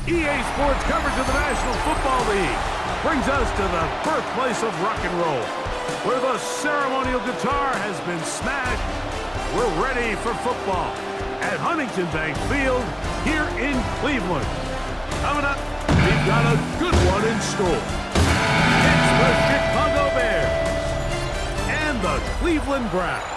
EA Sports coverage of the National Football League brings us to the birthplace of rock and roll, where the ceremonial guitar has been smashed. We're ready for football at Huntington Bank Field here in Cleveland. Coming up, we've got a good one in store. It's the Chicago Bears and the Cleveland Browns.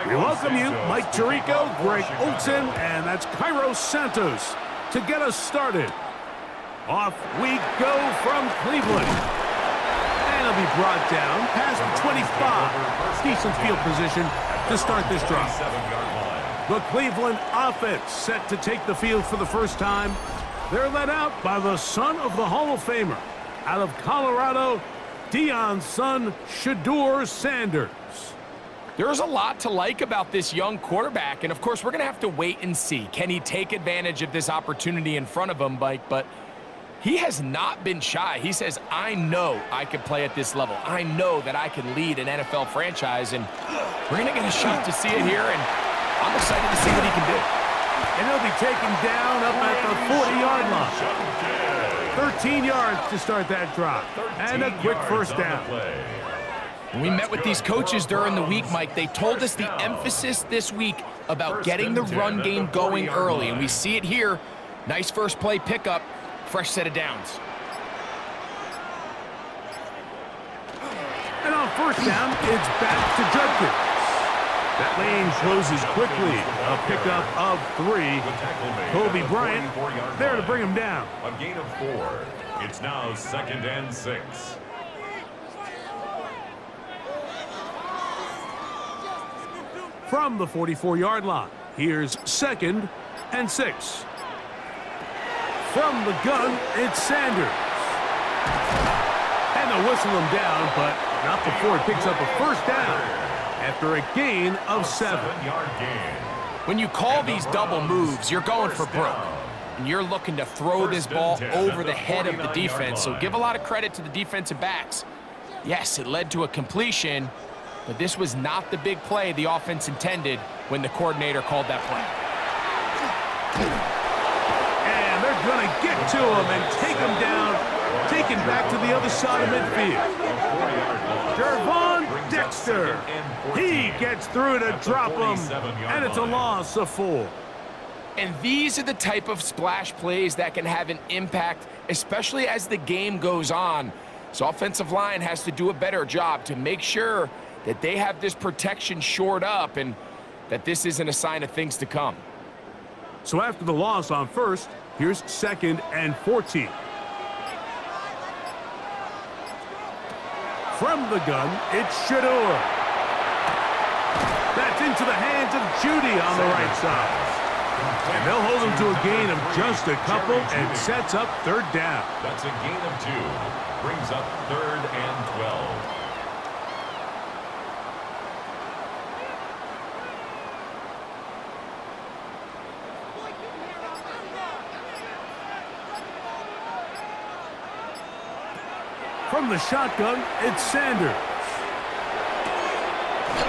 We welcome you, Mike Tirico, Greg Olson, and that's Cairo Santos to get us started. Off we go from Cleveland. And it'll be brought down past the 25. Decent field position to start this drive. The Cleveland offense set to take the field for the first time. They're led out by the son of the Hall of Famer. Out of Colorado, Deion's son, Shedeur Sanders. There's a lot to like about this young quarterback, and of course, we're going to have to wait and see. Can he take advantage of this opportunity in front of him, Mike? But he has not been shy. He says, I know I can play at this level. I know that I can lead an NFL franchise, and we're going to get a shot to see it here, and I'm excited to see what he can do. And he'll be taken down up at the 40-yard line. 13 yards to start that drive, and a quick first down. When we met with these coaches during the week, Mike, they told us the emphasis this week about getting the run game going early, and we see it here. Nice first play pickup, fresh set of downs. And on first down, it's back to Judkins. That lane closes quickly. A pickup of 3. Kobe Bryant there to bring him down. A gain of 4. It's now 2nd and 6. From the 44-yard line, here's 2nd and 6. From the gun, it's Sanders. And they'll whistle him down, but not before he picks up a first down after a gain of 7. When you call these double moves, you're going for broke. And you're looking to throw this ball over the head of the defense, so give a lot of credit to the defensive backs. Yes, it led to a completion, but this was not the big play the offense intended when the coordinator called that play. And they're going to get to him and take him down, taken back to the other side of midfield. Gervon Dexter, he gets through to drop him, and it's a loss of 4. And these are the type of splash plays that can have an impact, especially as the game goes on. So offensive line has to do a better job to make sure that they have this protection shored up and that this isn't a sign of things to come. So after the loss on first, here's 2nd and 14. From the gun, it's Shedeur. That's into the hands of Judy on the right side. And they'll hold him to a gain of just a couple and sets up 3rd down. That's a gain of 2. Brings up 3rd and 12. From the shotgun, it's Sanders.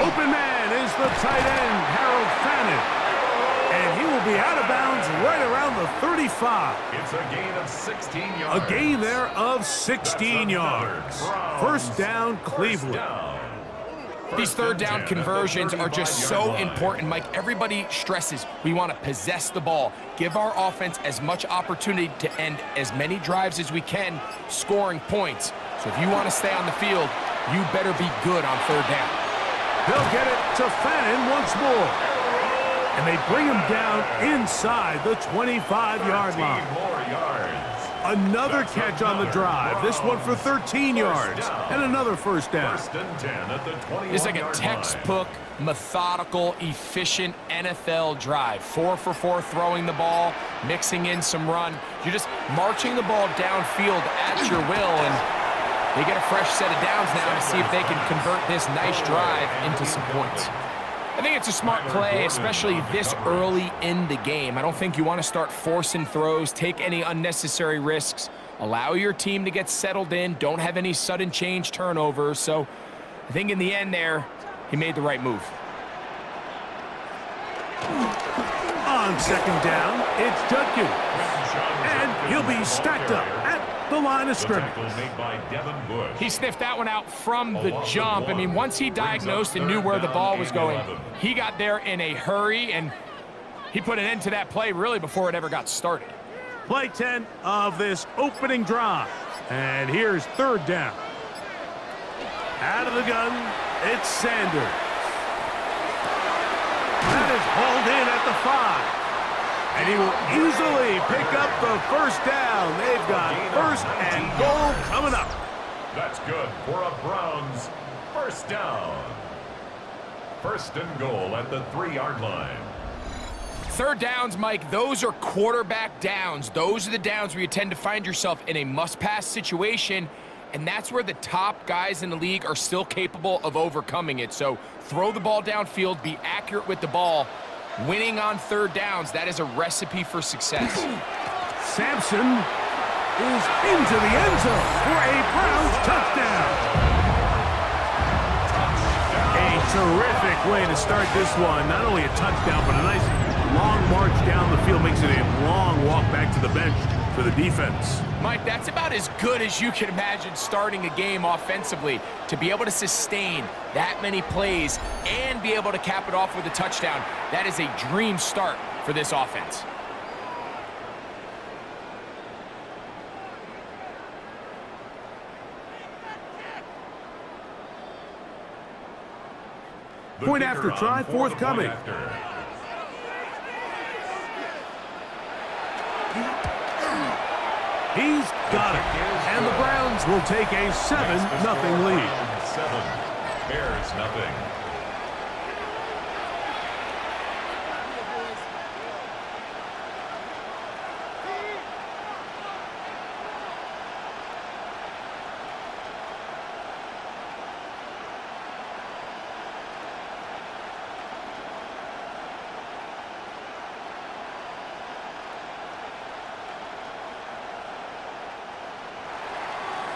Open man is the tight end, Harold Fannin. And he will be out of bounds right around the 35. It's a gain of 16 yards. A gain there of 16 yards. First down, Cleveland. These 3rd down conversions are just so important, Mike. Everybody stresses we want to possess the ball, give our offense as much opportunity to end as many drives as we can, scoring points. So if you want to stay on the field, you better be good on 3rd down. They'll get it to Fannin once more. And they bring him down inside the 25-yard line. More yards. Another catch on the drive. This one for 13 yards. And another first down. 1st and 10 at the 21-yard line. It's like a textbook, methodical, efficient NFL drive. 4 for 4 throwing the ball, mixing in some run. You're just marching the ball downfield at your will, and They get a fresh set of downs now to see if they can convert this nice drive into some points. I think it's a smart play, especially this early in the game. I don't think you want to start forcing throws, take any unnecessary risks, allow your team to get settled in, don't have any sudden change turnovers. So I think in the end there, he made the right move. On second down, it's Judkins. And he'll be stacked up at the line of scrimmage. He sniffed that one out from the jump. I mean, once he diagnosed and knew where the ball was going, he got there in a hurry, and he put an end to that play really before it ever got started. Play 10 of this opening drive. And here's third down. Out of the gun, it's Sanders. That is hauled in at the 5. And he will easily pick up the first down. They've got first and goal coming up. That's good for a Browns first down. First and goal at the 3-yard line. Third downs, Mike, those are quarterback downs. Those are the downs where you tend to find yourself in a must-pass situation, and that's where the top guys in the league are still capable of overcoming it. So throw the ball downfield, be accurate with the ball. Winning on third downs, that is a recipe for success. Sampson is into the end zone for a Browns touchdown. A terrific way to start this one. Not only a touchdown, but a nice long march down the field. Makes it a long walk back to the bench for the defense. Mike, that's about as good as you can imagine starting a game offensively. To be able to sustain that many plays and be able to cap it off with a touchdown, that is a dream start for this offense. Point after try forthcoming. He's got it. And the Browns will take a 7-0 lead. 7, Bears nothing.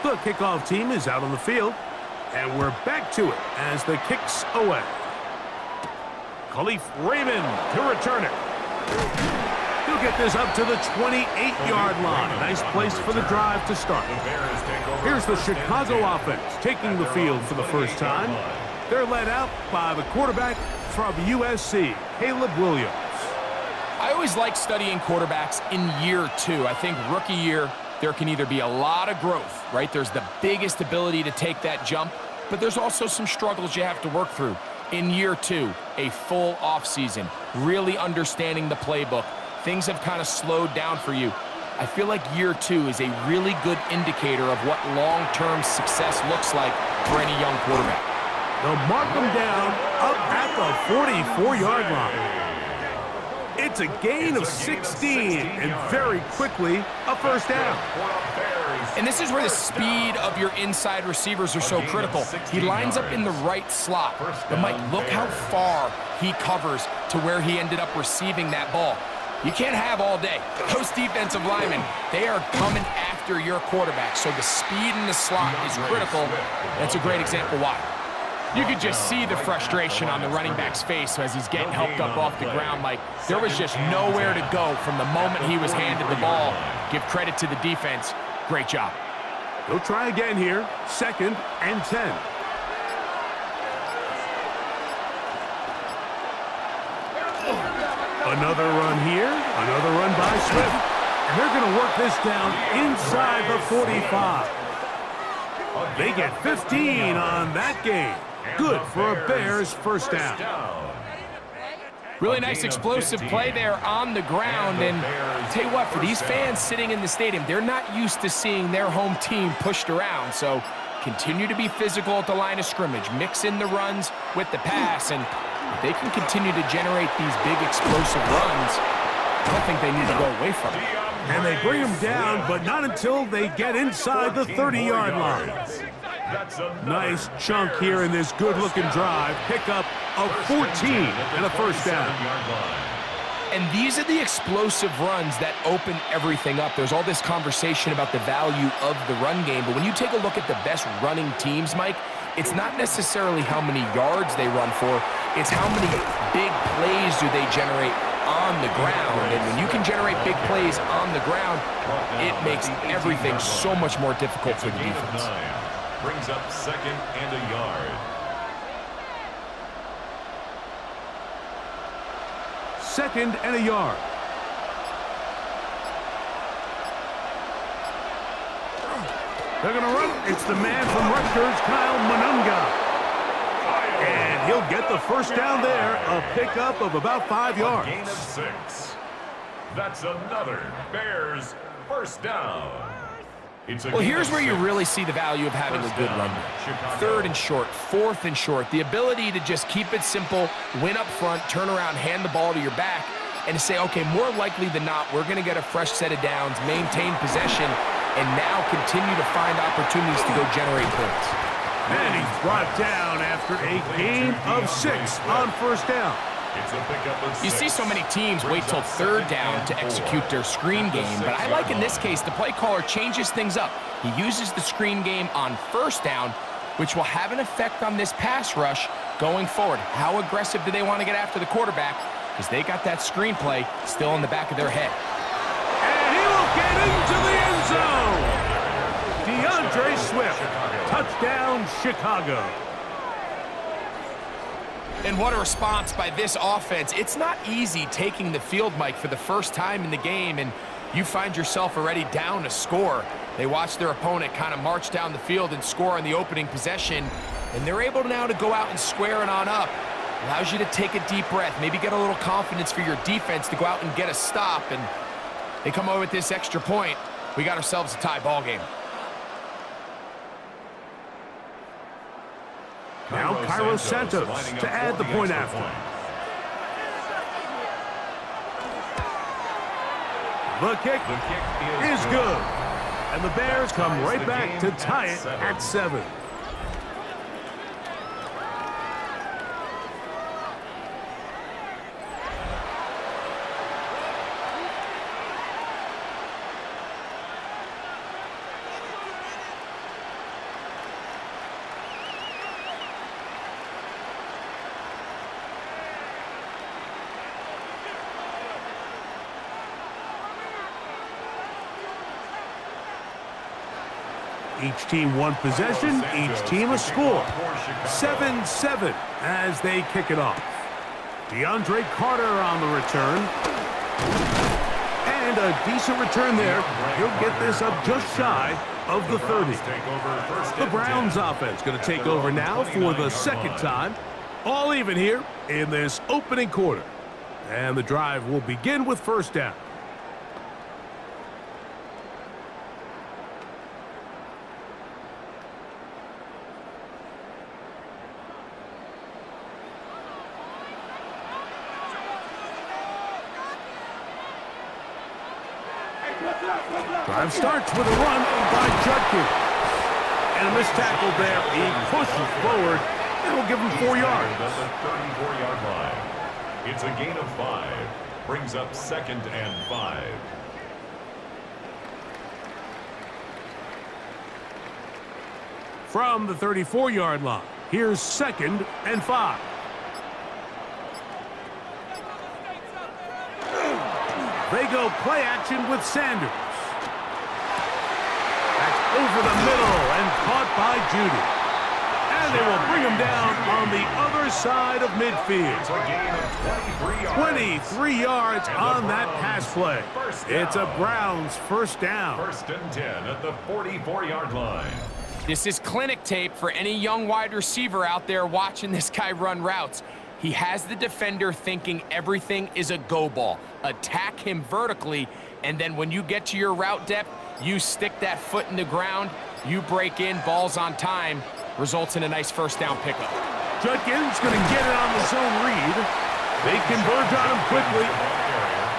The kickoff team is out on the field, and we're back to it as the kick's away. Kalif Raymond to return it. He'll get this up to the 28-yard line. Nice place for the drive to start. Here's the Chicago offense taking the field for the first time. They're led out by the quarterback from USC, Caleb Williams. I always like studying quarterbacks in year 2. I think rookie year, there can either be a lot of growth, right? There's the biggest ability to take that jump, but there's also some struggles you have to work through. In year 2, a full offseason, really understanding the playbook. Things have kind of slowed down for you. I feel like year 2 is a really good indicator of what long-term success looks like for any young quarterback. They'll mark them down up at the 44-yard line. It's a gain of 16, and very quickly, a first down. And this is where the speed of your inside receivers are so critical. He lines up in the right slot. But Mike, look how far he covers to where he ended up receiving that ball. You can't have all day. Those defensive linemen, they are coming after your quarterback. So the speed in the slot is critical. That's a great example why. You could just see the frustration on the running back's face as he's getting helped up off the ground. Like, there was just nowhere to go from the moment he was handed the ball. Give credit to the defense. Great job. He'll try again here. 2nd and 10. Another run here. Another run by Swift. And they're going to work this down inside the 45. They get 15 on that game. Good for a Bears first down. Really nice explosive play there on the ground. And tell you what, for these fans sitting in the stadium, they're not used to seeing their home team pushed around. So continue to be physical at the line of scrimmage. Mix in the runs with the pass. And if they can continue to generate these big explosive runs, I don't think they need to go away from it. And they bring him down, but not until they get inside the 30-yard line. Nice chunk here in this good-looking drive. Pickup of 14 and a first down. And these are the explosive runs that open everything up. There's all this conversation about the value of the run game, but when you take a look at the best running teams, Mike, it's not necessarily how many yards they run for, it's how many big plays do they generate on the ground. And when you can generate big plays on the ground, it makes everything so much more difficult for the defense. Brings up second and a yard. Second and a yard. They're going to run. It's the man from Rutgers, Kyle Monunga. And he'll get the first down there, a pickup of about 5 yards. Gain of 6. That's another Bears first down. Well, here's where you really see the value of having a good run game. 3rd and short, 4th and short. The ability to just keep it simple, win up front, turn around, hand the ball to your back, and to say, okay, more likely than not, we're going to get a fresh set of downs, maintain possession, and now continue to find opportunities to go generate points. And he's brought down after a gain of 6 on first down. It's a pickup of 6. You see so many teams wait till 3rd down to execute their screen game, but I like in this case the play caller changes things up. He uses the screen game on first down, which will have an effect on this pass rush going forward. How aggressive do they want to get after the quarterback? Because they got that screenplay still in the back of their head. And he will get into the end zone. DeAndre Swift, touchdown Chicago. And what a response by this offense. It's not easy taking the field, Mike, for the first time in the game, and you find yourself already down a score. They watch their opponent kind of march down the field and score on the opening possession, and they're able now to go out and square it on up. Allows you to take a deep breath, maybe get a little confidence for your defense to go out and get a stop, and they come away with this extra point. We got ourselves a tie ball game. Now Cairo Santos to add the point after. The kick is good. And the Bears come right back to tie it at 7. Each team one possession, each team a score. 7-7 as they kick it off. DeAndre Carter on the return. And a decent return there. He'll get this up just shy of the 30. The Browns offense going to take over now for the second time. All even here in this opening quarter. And the drive will begin with first down. Drive starts with a run by Judkins. And a missed tackle there. He pushes forward. That will give him 4 yards. At the 34-yard line. It's a gain of 5. Brings up second and 5. From the 34-yard line, here's second and 5. They go play action with Sanders. That's over the middle and caught by Judy. And they will bring him down on the other side of midfield. It's a gain of 23 yards. 23 yards on that pass play. It's a Browns first down. First and 10 at the 44-yard line. This is clinic tape for any young wide receiver out there watching this guy run routes. He has the defender thinking everything is a go ball. Attack him vertically, and then when you get to your route depth, you stick that foot in the ground, you break in, balls on time, results in a nice first down pickup. Judkins going to get it on the zone read. They converge on him quickly.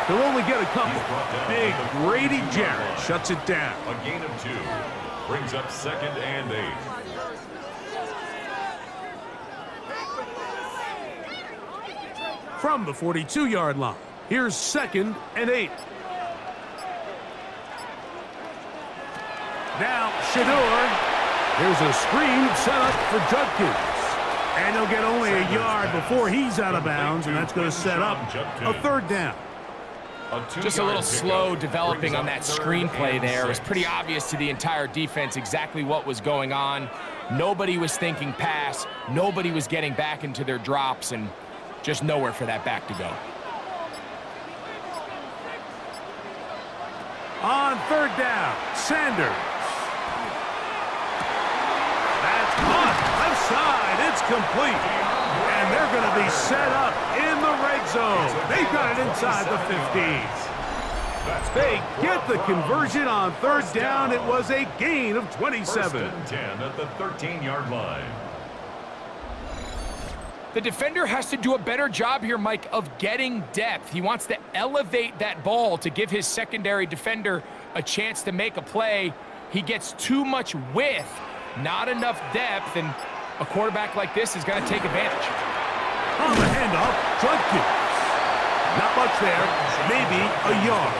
He'll only get a couple. He's brought down Big at the Grady 42-yard Jarrett line. shuts it down. A gain of 2. Brings up 2nd and 8. From the 42-yard line, here's 2nd and 8. Now, Shador. Here's a screen set up for Judkins. And he'll get only a yard before he's out of bounds, and that's going to set up a 3rd down. Just a little slow developing on that screenplay there. It was pretty obvious to the entire defense exactly what was going on. Nobody was thinking pass. Nobody was getting back into their drops, and just nowhere for that back to go. On 3rd down, Sanders. That's caught left side. It's complete. And they're going to be set up in the red zone. They've got it inside the 15. They get the conversion on 3rd down. It was a gain of 27. 1st and 10 at the 13-yard line. The defender has to do a better job here, Mike, of getting depth. He wants to elevate that ball to give his secondary defender a chance to make a play. He gets too much width, not enough depth, and a quarterback like this is going to take advantage. On the handoff, Judkins. Not much there, maybe a yard.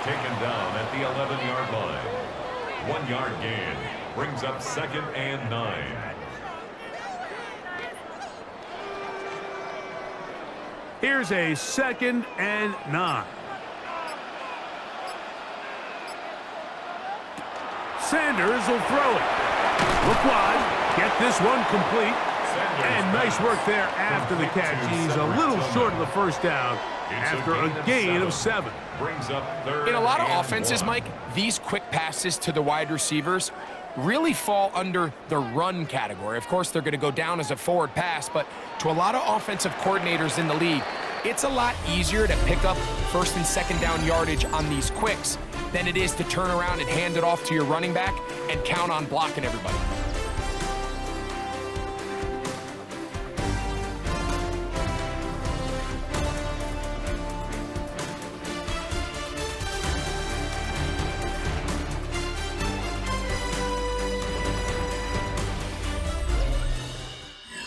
Taken down at the 11-yard line. 1-yard gain brings up 2nd and 9. Here's a 2nd and 9. Sanders will throw it. Look wide. Get this one complete. And nice work there after the catch. He's a little short of the 1st down after a gain of 7. Brings up 3rd In a lot of and offenses, 1. Mike, these quick passes to the wide receivers really fall under the run category. Of course, they're going to go down as a forward pass, but to a lot of offensive coordinators in the league, it's a lot easier to pick up 1st and 2nd down yardage on these quicks than it is to turn around and hand it off to your running back and count on blocking everybody.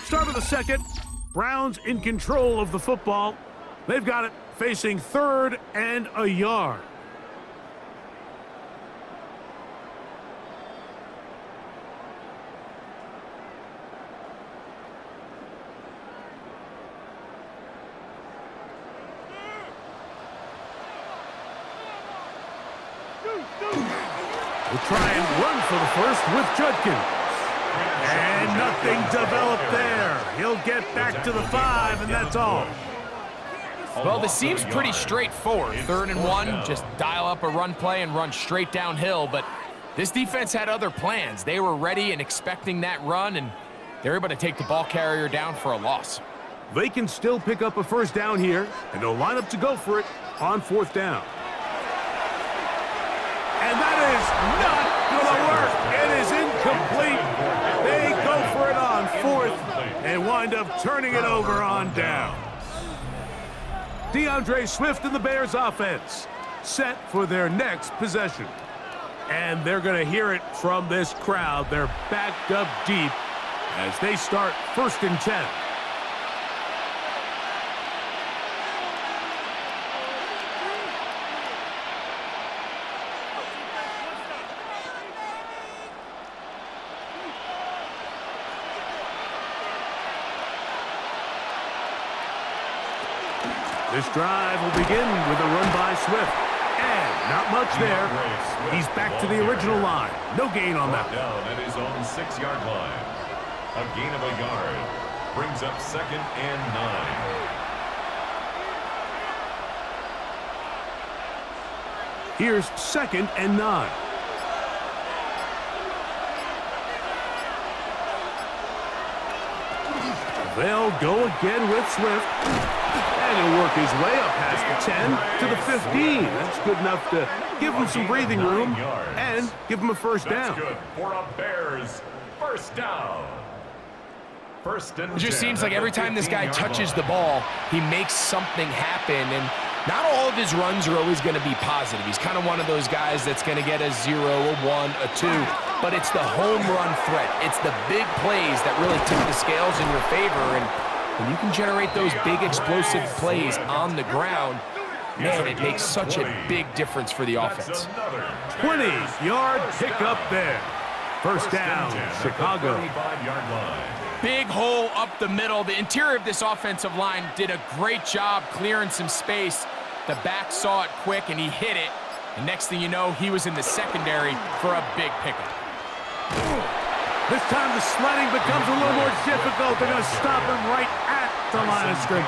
Start of the 2nd. Browns in control of the football. They've got it facing 3rd and a yard. We'll try and run for the 1st with Judkins. And nothing developed there. He'll get back to the 5, and that's all. Well, this seems pretty straightforward. 3rd and 1, just dial up a run play and run straight downhill. But this defense had other plans. They were ready and expecting that run, and they're able to take the ball carrier down for a loss. They can still pick up a 1st down here, and they'll line up to go for it on 4th down. And that is not going to work. It is incomplete. They go for it on 4th and wind up turning it over on down. DeAndre Swift and the Bears offense set for their next possession. And they're going to hear it from this crowd. They're backed up deep as they start 1st and 10. This drive will begin with a run by Swift. And not much there. He's back to the original line. No gain on that. Down at his own 6-yard line. A gain of a yard. Brings up 2nd and 9. Here's 2nd and 9. They'll go again with Swift. And he'll work his way up past the 10 to the 15. That's good enough to give him some breathing room and give him a 1st down. That's good for a Bears 1st down. 1st and 10. It just seems like every time this guy touches the ball, he makes something happen. And Not all of his runs are always going to be positive. He's kind of one of those guys that's going to get a 0, a 1, a 2, but it's the home run threat. It's the big plays that really tip the scales in your favor, and when you can generate those big explosive plays on the ground, man, it makes such a big difference for the offense. 20-yard pickup there. First down, Chicago. Big hole up the middle. The interior of this offensive line did a great job clearing some space. The back saw it quick, and he hit it. And next thing you know, he was in the secondary for a big pickup. This time the sledding becomes a little more difficult. They're going to stop him right at the line of scrimmage.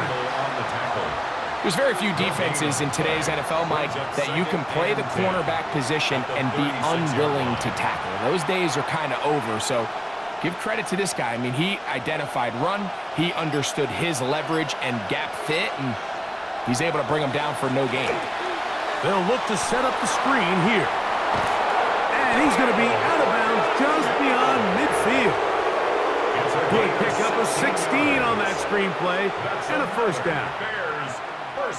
There's very few defenses in today's NFL, Mike, that you can play the cornerback position and be unwilling to tackle. Those days are kind of over, so give credit to this guy. I mean, he identified run, he understood his leverage and gap fit, and he's able to bring him down for no gain. They'll look to set up the screen here. And he's going to be out of bounds just beyond midfield. Good pickup of 16 on that screen play and a first down.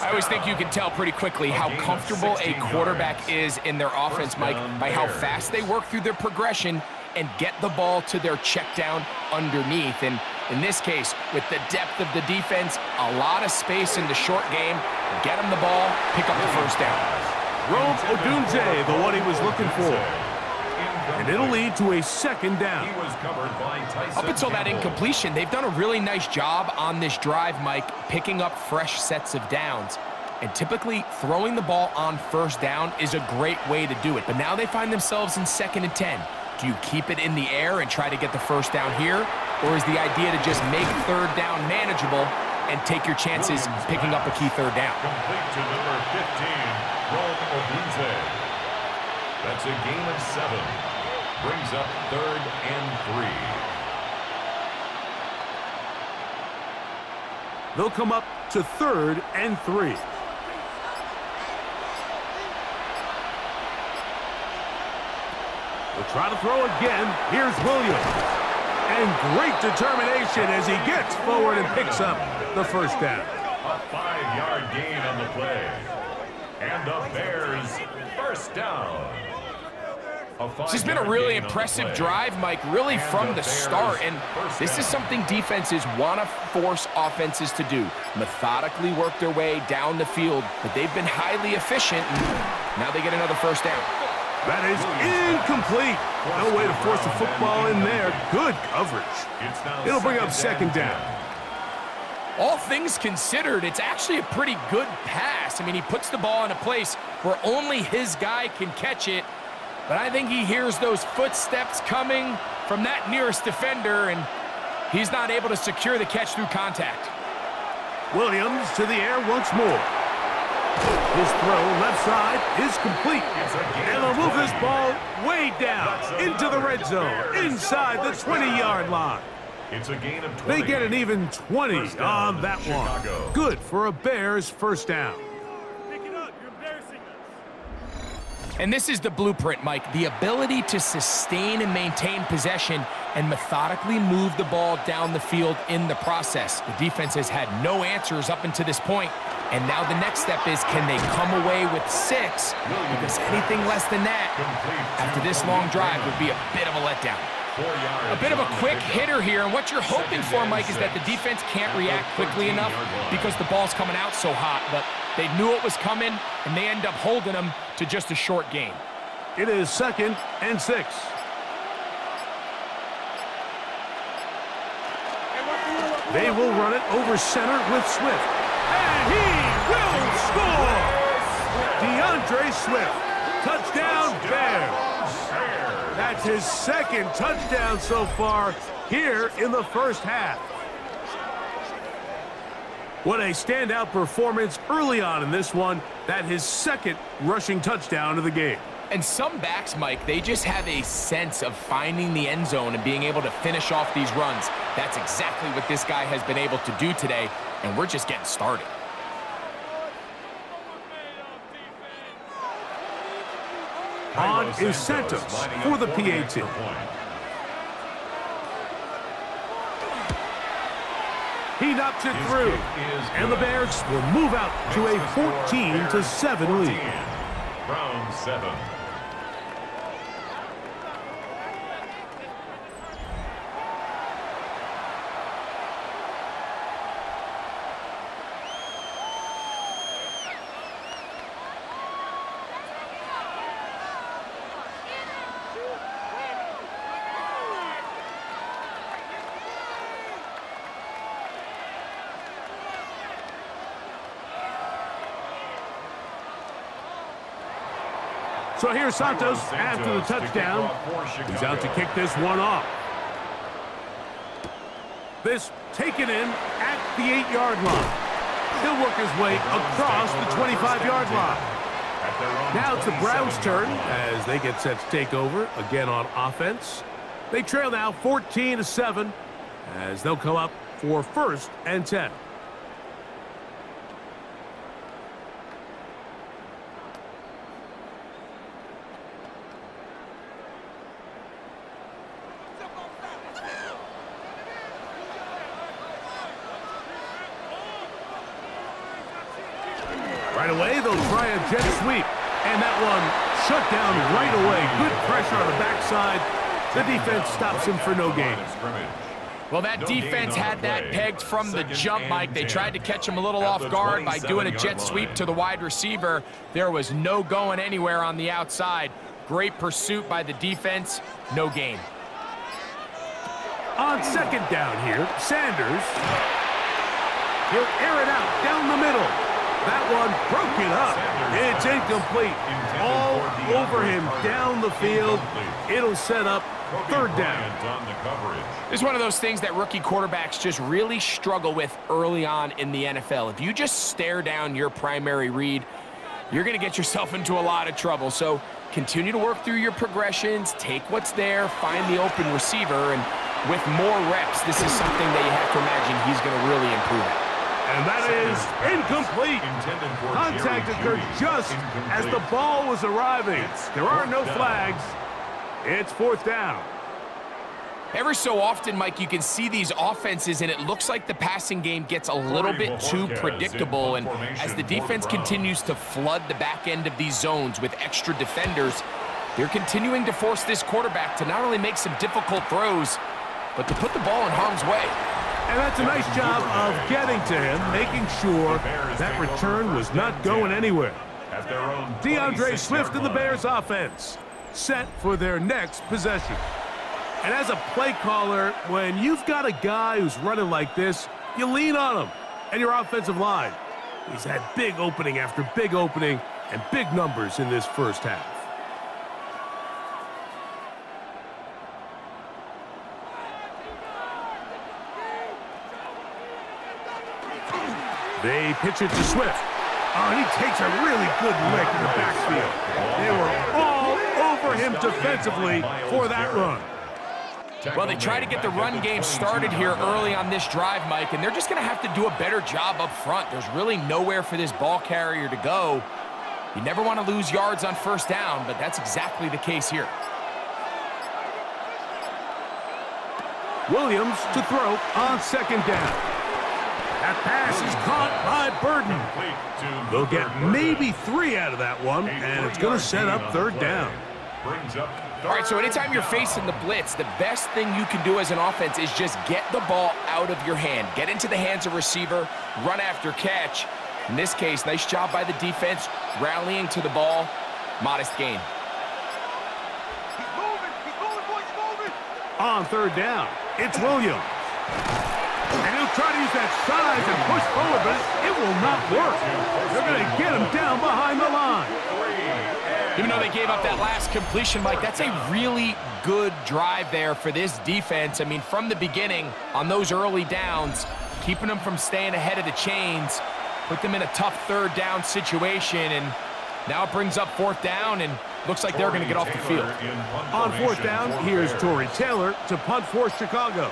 I always think you can tell pretty quickly how comfortable a quarterback is in their offense, Mike, by how fast they work through their progression and get the ball to their check down underneath. And in this case, with the depth of the defense, a lot of space in the short game, get him the ball, pick up the first down. Rome Odunze, the one he was looking for. And it'll lead to a second down. Up until that incompletion, they've done a really nice job on this drive, Mike, picking up fresh sets of downs. And typically, throwing the ball on first down is a great way to do it. But now they find themselves in 2nd and 10. Do you keep it in the air and try to get the first down here? Or is the idea to just make third down manageable and take your chances picking up a key third down? Complete to number 15, Rome Odunze. That's a gain of 7. Brings up 3rd and 3. They'll come up to 3rd and 3. They'll try to throw again. Here's Williams. And great determination as he gets forward and picks up the first down. A 5-yard gain on the play. And the Bears first down. This has been a really impressive drive, Mike, really from the start. And this is something defenses want to force offenses to do. Methodically work their way down the field, but they've been highly efficient. And now they get another first down. That is incomplete. No way to force the football in there. Good coverage. It'll bring up second down. All things considered, it's actually a pretty good pass. I mean, he puts the ball in a place where only his guy can catch it. But I think he hears those footsteps coming from that nearest defender, and he's not able to secure the catch through contact. Williams to the air once more. His throw left side is complete. And they'll move this ball way down into the red zone, inside the 20-yard line. It's a gain of 20. They get an even 20 on that one. Good for a Bears first down. And this is the blueprint, Mike. The ability to sustain and maintain possession and methodically move the ball down the field in the process. The defense has had no answers up until this point. And now the next step is, can they come away with 6? Because anything less than that, after this long drive, would be a bit of a letdown. A bit of a quick hitter here, and what you're hoping for, Mike, is that the defense can't react quickly enough because the ball's coming out so hot, but they knew it was coming, and they end up holding them to just a short gain. It is 2nd and 6. They will run it over center with Swift. And he will score! DeAndre Swift. Touchdown, Bears. That's his 2nd touchdown so far here in the first half. What a standout performance early on in this one. That his 2nd rushing touchdown of the game. And some backs, Mike, they just have a sense of finding the end zone and being able to finish off these runs. That's exactly what this guy has been able to do today, and we're just getting started. On is Santos for the PAT. He knocks it His through. kick is And the good. Bears will move out to a Makes the score 14-7 lead. 14. Round 7. So here's Santos after the touchdown. He's out to kick this one off. This taken in at the 8-yard line. He'll work his way across the 25-yard line. Now it's the Browns' turn as they get set to take over again on offense. They trail now 14-7 as they'll come up for 1st and 10. Right away, they'll try a jet sweep. And that one shut down right away. Good pressure on the backside. The defense stops him for no gain. Well, that defense had that pegged from the jump, Mike. They tried to catch him a little off guard by doing a jet sweep to the wide receiver. There was no going anywhere on the outside. Great pursuit by the defense. No gain. On 2nd down here, Sanders. He'll air it out down the middle. That one broken up. It's incomplete. All over him down the field. It'll set up 3rd down. It's one of those things that rookie quarterbacks just really struggle with early on in the NFL. If you just stare down your primary read, you're going to get yourself into a lot of trouble. So continue to work through your progressions, take what's there, find the open receiver, and with more reps, this is something that you have to imagine he's going to really improve at. And that is incomplete. Contact occurred just as the ball was arriving. There are no flags. It's 4th down. Every so often, Mike, you can see these offenses, and it looks like the passing game gets a little bit too predictable. And as the defense continues to flood the back end of these zones with extra defenders, they're continuing to force this quarterback to not only make some difficult throws, but to put the ball in harm's way. And that's a nice job of getting to him, making sure that return was not going anywhere. DeAndre Swift and the Bears offense set for their next possession. And as a play caller, when you've got a guy who's running like this, you lean on him and your offensive line. He's had big opening after big opening and big numbers in this first half. They pitch it to Swift. Oh, and he takes a really good lick in the backfield. They were all over him defensively for that run. Well, they try to get the run game started here early on this drive, Mike, and they're just going to have to do a better job up front. There's really nowhere for this ball carrier to go. You never want to lose yards on 1st down, but that's exactly the case here. Williams to throw on 2nd down. That pass is caught by Burden. They'll get maybe 3 out of that one, and it's going to set up 3rd down. All right, so anytime you're facing the blitz, the best thing you can do as an offense is just get the ball out of your hand. Get into the hands of receiver, run after catch. In this case, nice job by the defense, rallying to the ball. Modest gain. On 3rd down, it's Williams. And he'll try to use that size and push forward, but it will not work. They're going to get him down behind the line. Even though they gave up that last completion, Mike, that's a really good drive there for this defense. I mean, from the beginning, on those early downs, keeping them from staying ahead of the chains, put them in a tough 3rd down situation, and now it brings up 4th down, and looks like they're going to get off the field. On 4th down, here's Torrey Taylor to punt for Chicago.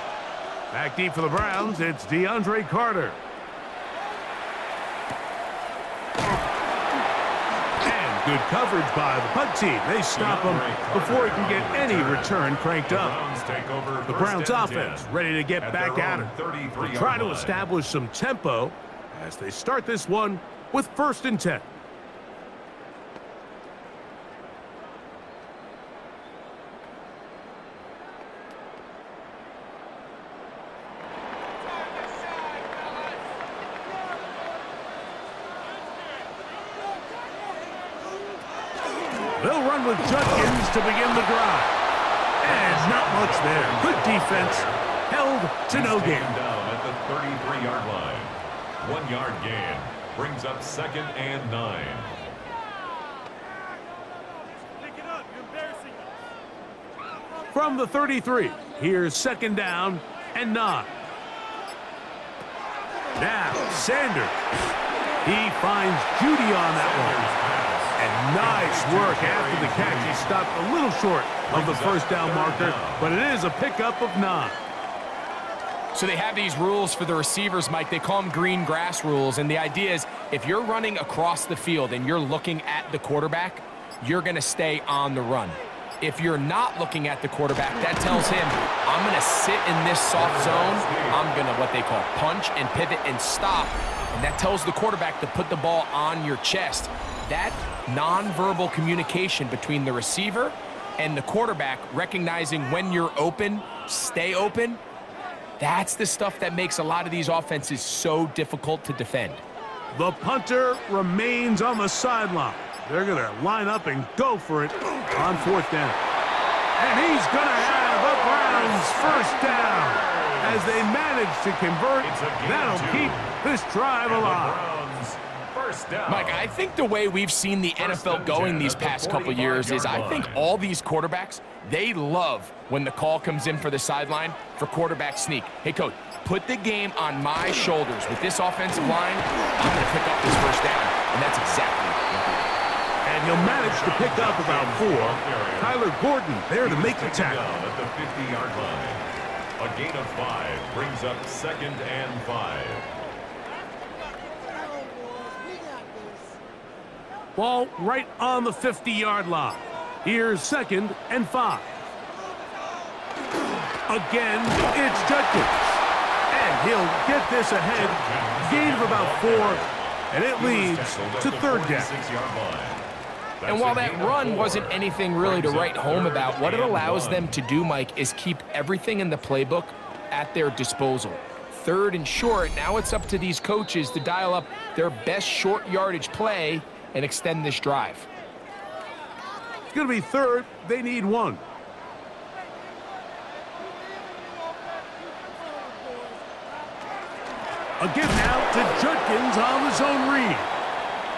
Back deep for the Browns, it's DeAndre Carter. And Good coverage by the punt team. They stop him before he can get any return cranked up. The Browns offense ready to get back at it. They try to establish some tempo as they start this one with 1st and 10. They'll run with Judkins to begin the drive. And not much there. Good defense. Held to no gain. Down at the 33-yard line. 1-yard gain. Brings up 2nd and 9. Pick it up. You're embarrassing us. From the 33, here's 2nd down and 9. Now, Sanders. He finds Judy on that one. And nice work after the catch. He stopped a little short of the 1st down marker, but it is a pickup of 9. So they have these rules for the receivers, Mike. They call them green grass rules, and the idea is if you're running across the field and you're looking at the quarterback, you're going to stay on the run. If you're not looking at the quarterback, that tells him, I'm going to sit in this soft zone. I'm going to, what they call, punch and pivot and stop, and that tells the quarterback to put the ball on your chest. That nonverbal communication between the receiver and the quarterback, recognizing when you're open, stay open, that's the stuff that makes a lot of these offenses so difficult to defend. The punter remains on the sideline. They're going to line up and go for it on 4th down. And he's going to have a Browns 1st down. As they manage to convert, that'll keep this drive alive. Mike, I think the way we've seen the NFL going these past couple years is I think all these quarterbacks, they love when the call comes in for the sideline for quarterback sneak. Hey, coach, put the game on my shoulders. With this offensive line, I'm going to pick up this 1st down, and that's exactly what he did. And he'll manage to pick up about 4. Kyler Gordon there to make the tackle. At the 50-yard line. A gain of 5 brings up 2nd and 5. Ball right on the 50-yard line. Here's 2nd and 5. Again, it's Judkins. And he'll get this ahead. Gain of about 4. And it leads to 3rd down. And while that run wasn't anything really to write home about, what it allows them to do, Mike, is keep everything in the playbook at their disposal. 3rd and short, now it's up to these coaches to dial up their best short yardage play and extend this drive. It's going to be 3rd. They need 1. A give now to Judkins on the zone read.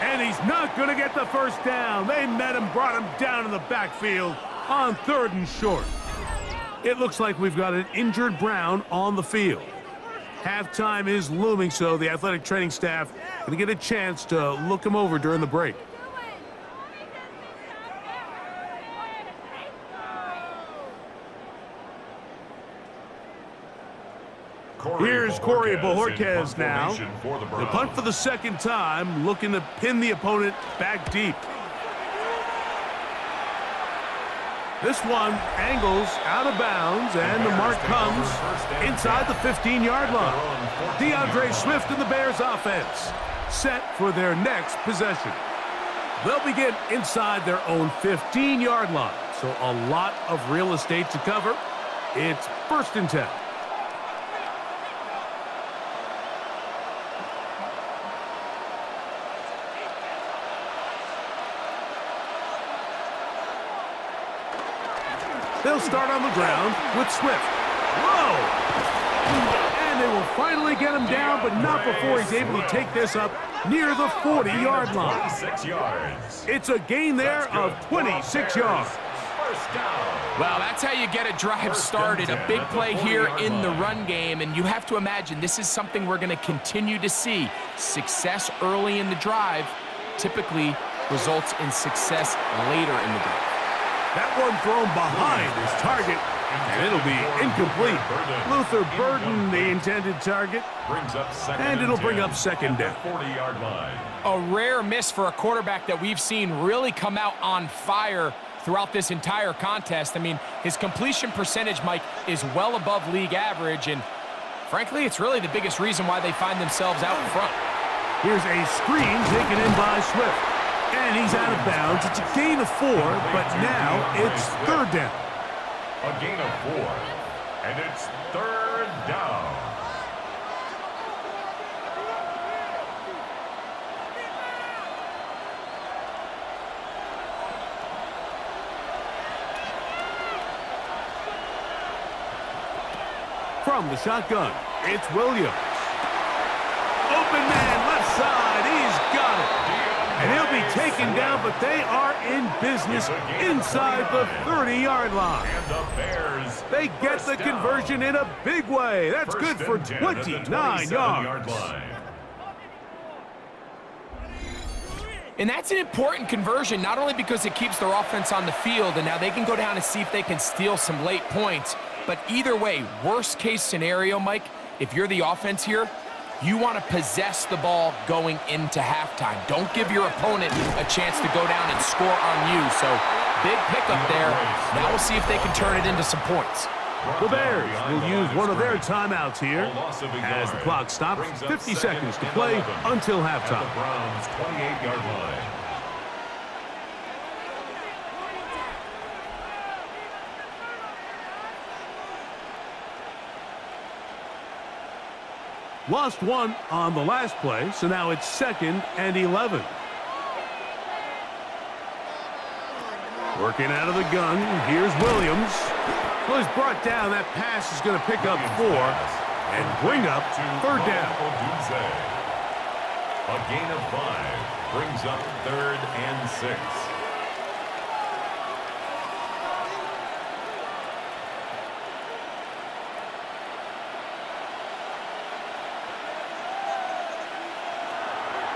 And he's not going to get the 1st down. They met him, brought him down in the backfield on 3rd and short. It looks like we've got an injured Brown on the field. Halftime is looming, so the athletic training staff going to get a chance to look him over during the break. Here's Corey Bojorquez now. The punt for the 2nd time, looking to pin the opponent back deep. This one angles out of bounds, and the mark comes inside the 15-yard line. DeAndre Swift and the Bears offense set for their next possession. They'll begin inside their own 15-yard line, so a lot of real estate to cover. It's 1st and 10. They'll start on the ground with Swift. Whoa! And they will finally get him down, but not before he's able to take this up near the 40-yard line. 26 yards. It's a gain there of 26 yards. Well, that's how you get a drive started. A big play here in the run game, and you have to imagine this is something we're going to continue to see. Success early in the drive typically results in success later in the drive. That one thrown behind his target, And it'll be incomplete. Luther Burden, the intended target. And it'll bring up second down. 40-yard line. A rare miss for a quarterback that we've seen really come out on fire throughout this entire contest. I mean, his completion percentage, Mike, is well above league average, and frankly, it's really the biggest reason why they find themselves out in front. Here's a screen taken in by Swift. And he's out of bounds. It's a gain of 4, but now it's third down. A gain of 4, and it's third down. From the shotgun, it's Williams. Open man, left side, he's got it. And he'll be taken down, but they are in business inside the 30-yard line. And the Bears, they get the conversion in a big way. That's good for 29 yards. And that's an important conversion, not only because it keeps their offense on the field, and now they can go down and see if they can steal some late points, but either way, worst case scenario, Mike, if you're the offense here, you want to possess the ball going into halftime. Don't give your opponent a chance to go down and score on you. So, big pickup there. Now we'll see if they can turn it into some points. The Bears will use one of their timeouts here as the clock stops. 50 seconds to play until halftime. The Browns' 28-yard line. Lost one on the last play, so now it's 2nd and 11. Working out of the gun, here's Williams. Well, he's brought down. That pass is going to pick up 4 and bring up third down. A gain of 5 brings up 3rd and 6.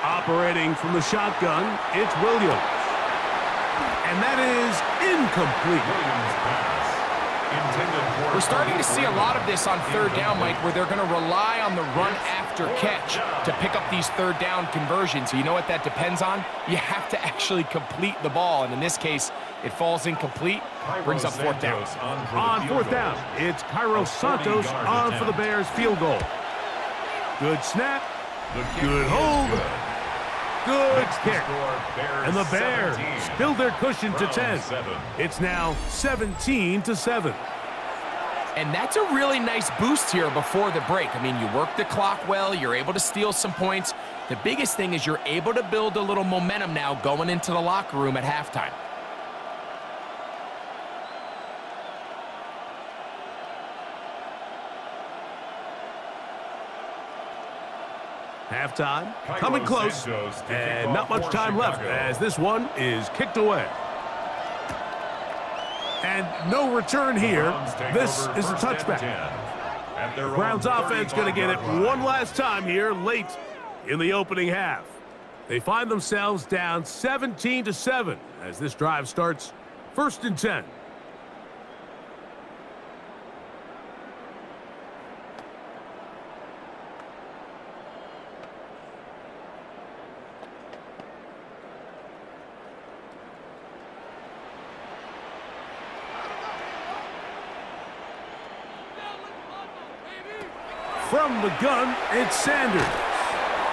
Operating from the shotgun, it's Williams. And that is incomplete. We're starting to see a lot of this on third down, Mike, where they're going to rely on the run after catch to pick up these third down conversions. So you know what that depends on? You have to actually complete the ball. And in this case, it falls incomplete, brings up 4th down. On 4th down, it's Cairo Santos on for the Bears field goal. Good snap, good hold. Good kick. And the Bears build their cushion to 10. It's now 17-7. And that's a really nice boost here before the break. I mean, you work the clock well. You're able to steal some points. The biggest thing is you're able to build a little momentum now going into the locker room at halftime. Halftime, coming close, and not much time left as this one is kicked away. And no return here. This is a touchback. The Browns offense going to get it one last time here late in the opening half. They find themselves down 17-7 as this drive starts 1st and 10. From the gun, it's Sanders.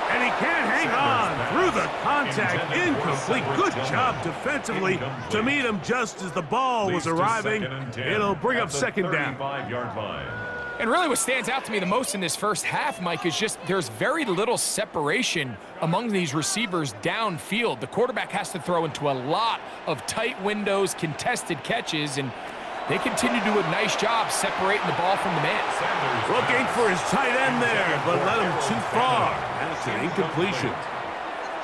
And he can't hang on through the contact. Incomplete. Good job defensively to meet him just as the ball was arriving. It'll bring up 2nd down. And really what stands out to me the most in this first half, Mike, is just there's very little separation among these receivers downfield. The quarterback has to throw into a lot of tight windows, contested catches, and they continue to do a nice job separating the ball from the man. Looking for his tight end there, but let him too far. That's an incompletion.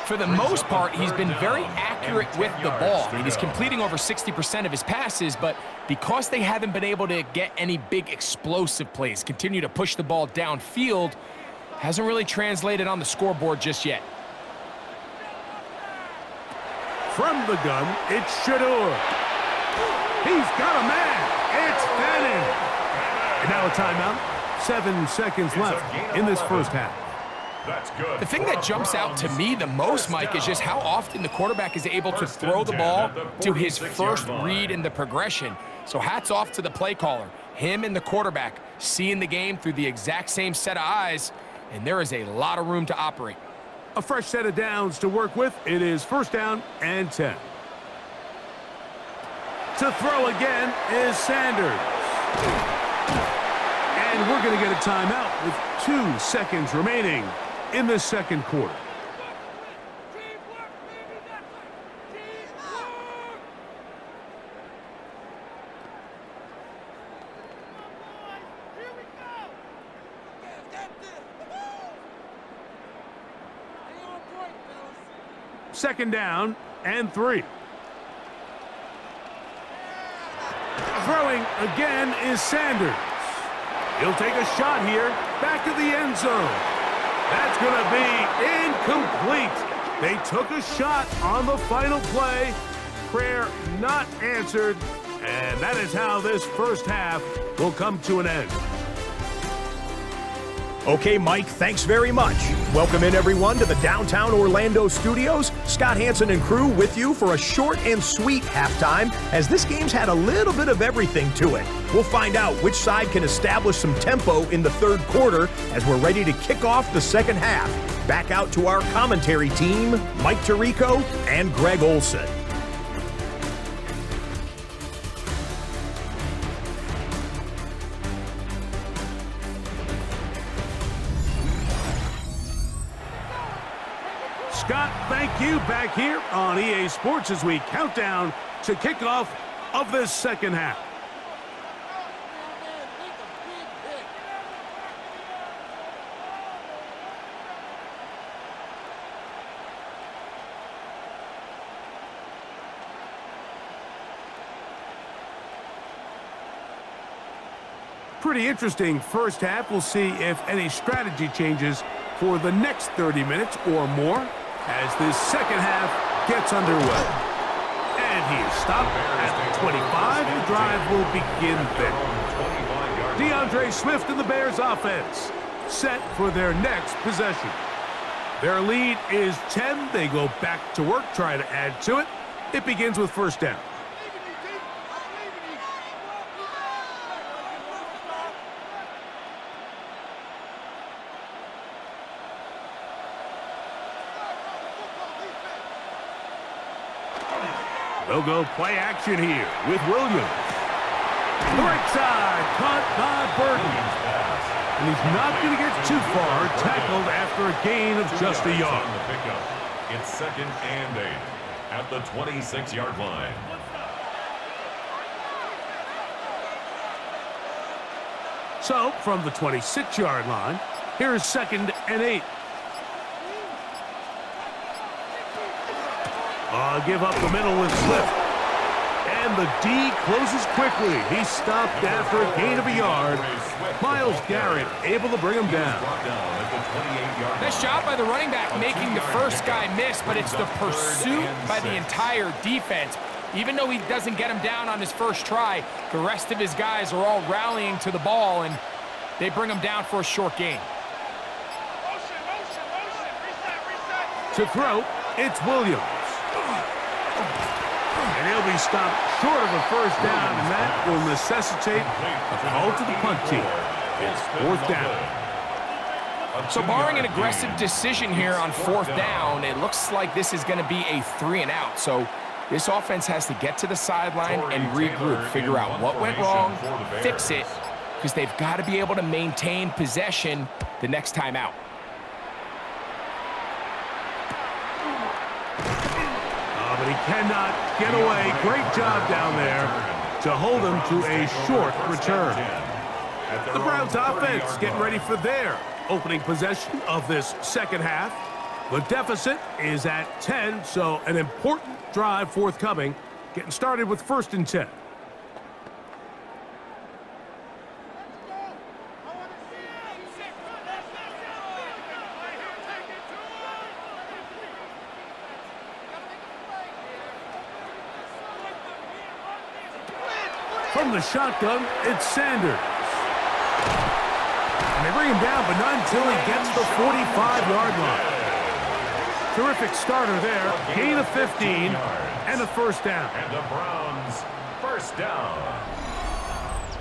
For the most part, he's been very accurate with the ball. I mean, he's completing over 60% of his passes, but because they haven't been able to get any big explosive plays, continue to push the ball downfield, hasn't really translated on the scoreboard just yet. From the gun, it's Shador. He's got a man. It's Outstanding. And now a timeout. 7 seconds left in this first half. That's good. The thing that jumps out to me the most, Mike, is just how often the quarterback is able to throw the ball to his first read in the progression. So hats off to the play caller. Him and the quarterback seeing the game through the exact same set of eyes, and there is a lot of room to operate. A fresh set of downs to work with. It is first down and 10. To throw again is Sanders. And we're going to get a timeout with 2 seconds remaining in this second quarter. Second down and 3. Throwing again is Sanders. He'll take a shot here, back to the end zone. That's going to be incomplete. They took a shot on the final play. Prayer not answered, and that is how this first half will come to an end. Okay, Mike, thanks very much. Welcome in, everyone, to the downtown Orlando studios. Scott Hansen and crew with you for a short and sweet halftime, as this game's had a little bit of everything to it. We'll find out which side can establish some tempo in the third quarter as we're ready to kick off the second half. Back out to our commentary team, Mike Tirico and Greg Olson. Scott, thank you. Back here on EA Sports as we count down to kickoff of this second half. Pretty interesting first half. We'll see if any strategy changes for the next 30 minutes or more as this second half gets underway. And he is stopped at the 25. The drive will begin there. DeAndre Swift and the Bears offense set for their next possession. Their lead is 10. They go back to work, try to add to it. It begins with first down. They'll go play action here with Williams. The right side, caught by Burton. And he's not going to get too far, tackled after a gain of just a yard. It's second and 8 at the 26-yard line. So, from the 26-yard line, here is second and 8. Give up the middle with Swift. And the D closes quickly. He's stopped after a gain of a yard. Myles Garrett able to bring him down. Nice job by the running back making the first guy miss, but it's the pursuit by the entire defense. Even though he doesn't get him down on his first try, the rest of his guys are all rallying to the ball, and they bring him down for a short gain. To throw, it's Williams. And he'll be stopped short of a first down, and that will necessitate a call to the punt team. It's fourth down. So barring an aggressive decision here on fourth down, it looks like this is going to be a 3 and out. So this offense has to get to the sideline and regroup, figure out what went wrong, fix it, because they've got to be able to maintain possession the next time out. But he cannot get away. Great job down there to hold him to a short return. The Browns offense getting ready for their opening possession of this second half. The deficit is at 10, so an important drive forthcoming. Getting started with first and 10. From the shotgun, it's Sanders. And they bring him down, but not until he gets the 45-yard line. Terrific starter there. Gain of 15 and a first down. And the Browns, first down.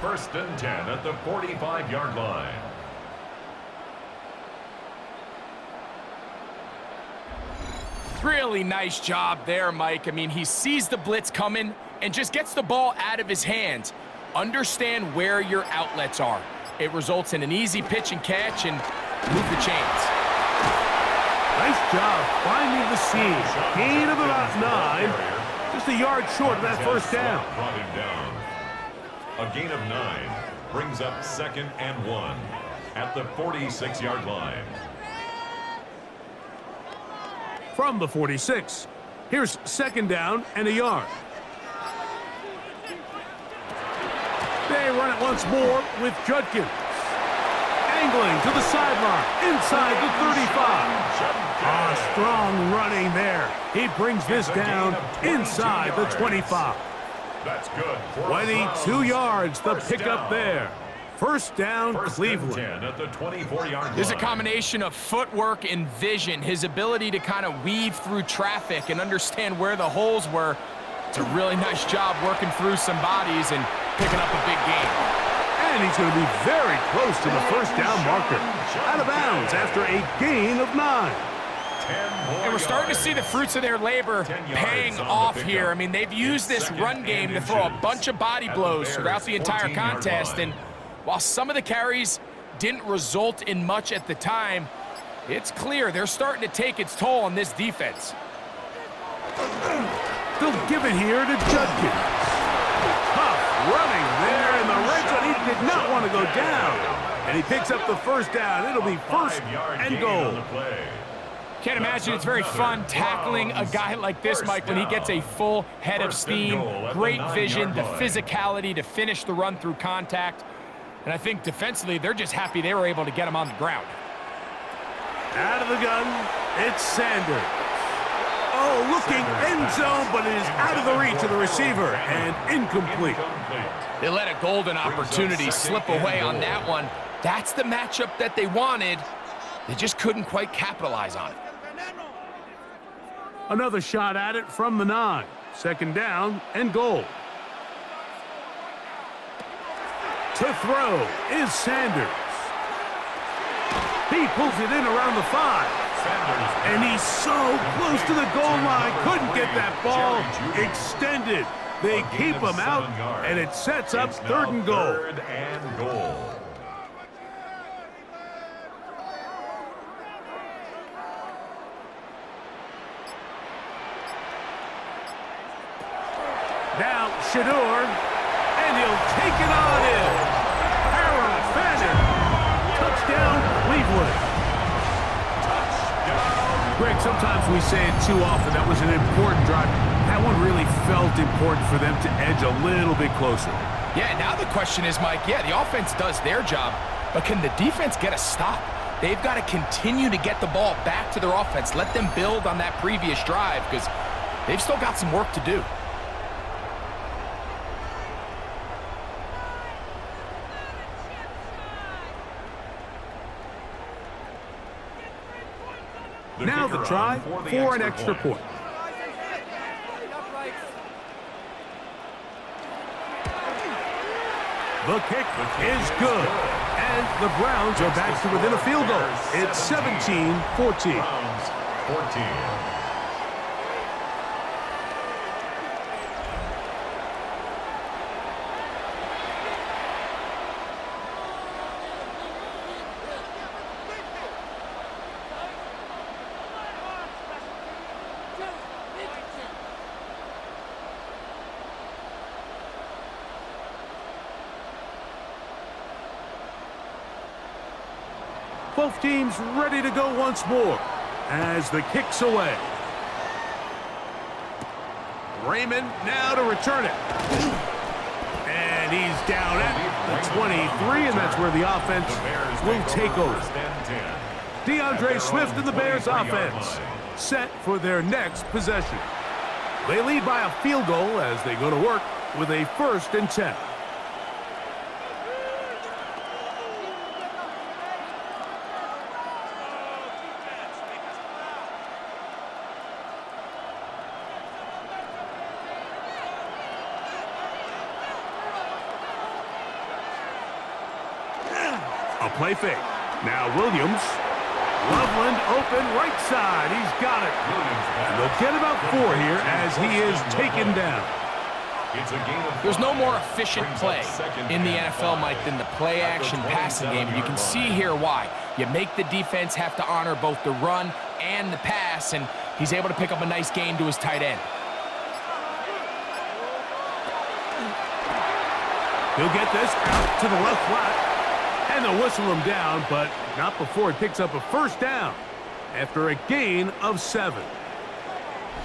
1st and 10 at the 45-yard line. Really nice job there, Mike. I mean, he sees the blitz coming and just gets the ball out of his hands. Understand where your outlets are. It results in an easy pitch and catch and move the chains. Nice job finding the seam. Gain of about 9. Just a yard short of that first down. Brought him down. A gain of 9 brings up 2nd and 1 at the 46-yard line. From the 46, here's 2nd down and a yard. They run it once more with Judkins. Angling to the sideline, inside the 35. Strong running there. He brings this down inside the 25. That's good. 22 yards, the pickup there. First down, 1st and Cleveland. 10 at the 24-yard line. There's a combination of footwork and vision, his ability to kind of weave through traffic and understand where the holes were. It's a really nice job working through some bodies and picking up a big gain. And he's going to be very close to the first down marker. Out of bounds after a gain of 9. And we're starting to see the fruits of their labor paying off here. I mean, they've used this run game to throw a bunch of body blows throughout the entire contest. And while some of the carries didn't result in much at the time, it's clear they're starting to take its toll on this defense. They'll give it here to Judkins. Tough running there in the red zone. He did not want to go down. And he picks up the first down. It'll be 1st and goal. Can't imagine it's very fun tackling a guy like this, Mike, when he gets a full head of steam, great vision, the physicality to finish the run through contact. And I think defensively, they're just happy they were able to get him on the ground. Out of the gun, it's Sanders. Oh, looking end zone, but it is out of the reach of the receiver and incomplete. They let a golden opportunity slip away on that one. That's the matchup that they wanted. They just couldn't quite capitalize on it. Another shot at it from the 9. 2nd down and goal. To throw is Sanders. He pulls it in around the 5. And he's so close to the goal line. Couldn't get that ball extended. They keep him out, and it sets up 3rd and goal. 3rd and goal. Now Shador, and he'll take it on in. Harold Fannin. Touchdown, Cleveland. Greg, sometimes we say it too often. That was an important drive. That one really felt important for them to edge a little bit closer. Yeah, now the question is, Mike, yeah, the offense does their job, but can the defense get a stop? They've got to continue to get the ball back to their offense. Let them build on that previous drive because they've still got some work to do. Now the try for an extra point. The kick is good. And the Browns are back to within a field goal. It's 17-14. Browns 14. Both teams ready to go once more as the kick's away. Raymond now to return it. And he's down at the 23, and that's where the offense will take over. DeAndre Swift and the Bears offense set for their next possession. They lead by a field goal as they go to work with a 1st and 10. A play fake. Now Williams. Loveland open right side. He's got it. And they'll get about 4 here as he is taken down. There's no more efficient play in the NFL, Mike, than the play-action passing game. And you can see here why. You make the defense have to honor both the run and the pass, and he's able to pick up a nice gain to his tight end. He'll get this out to the left flat. And they'll whistle him down, but not before he picks up a first down after a gain of 7.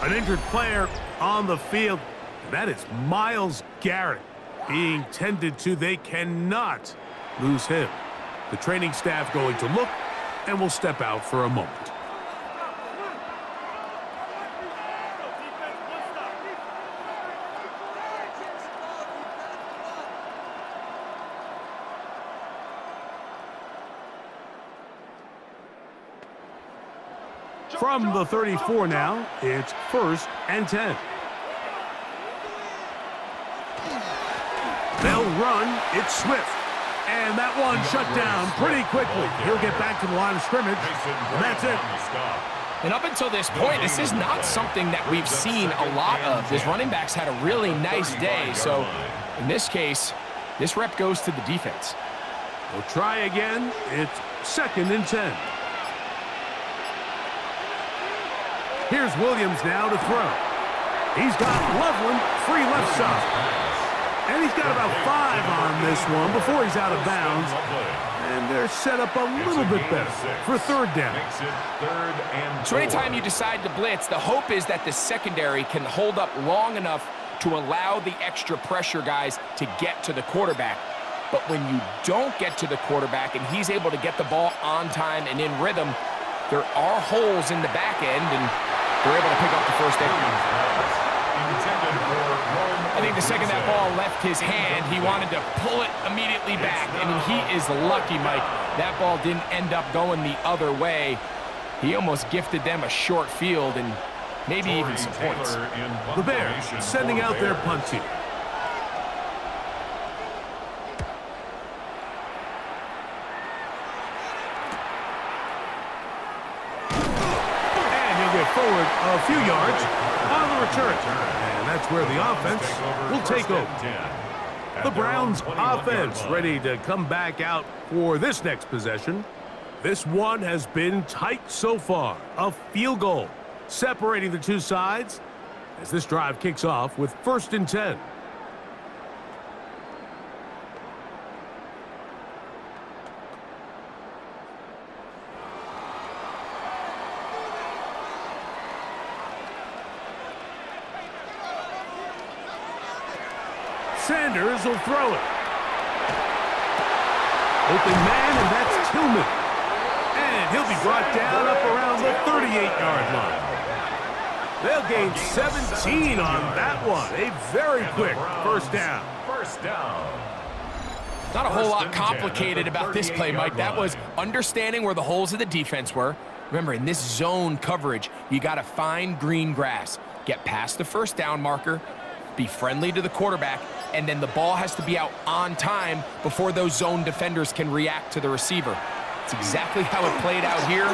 An injured player on the field, and that is Myles Garrett being tended to. They cannot lose him. The training staff going to look and will step out for a moment. From the 34 now, it's 1st and 10. They'll run. It's Swift. And that one shut down pretty quickly. He'll get back to the line of scrimmage, and that's it. And up until this point, this is not something that we've seen a lot of. This running back's had a really nice day. So in this case, this rep goes to the defense. We'll try again. It's 2nd and 10. Here's Williams now to throw. He's got Loveland free left side. And he's got about 5 on this one before he's out of bounds. And they're set up a little bit better for 3rd down. So anytime you decide to blitz, the hope is that the secondary can hold up long enough to allow the extra pressure guys to get to the quarterback. But when you don't get to the quarterback and he's able to get the ball on time and in rhythm, there are holes in the back end, and they're able to pick up the first down. I think the second that ball left his hand, he wanted to pull it immediately back. I mean, he is lucky, Mike. That ball didn't end up going the other way. He almost gifted them a short field and maybe even some points. The Bears sending out their punt team. Forward a few yards on the return. And that's where the offense will take over. The Browns offense ready to come back out for this next possession. This one has been tight so far. A field goal separating the two sides as this drive kicks off with 1st and 10. Sanders will throw it. Open man, and that's Tillman. And he'll be brought down up around the 38-yard line. They'll gain 17 on that one. A very quick first down. Not a whole lot complicated about this play, Mike. That was understanding where the holes of the defense were. Remember, in this zone coverage, you got to find green grass. Get past the first down marker, be friendly to the quarterback, and then the ball has to be out on time before those zone defenders can react to the receiver. It's exactly how it played out here.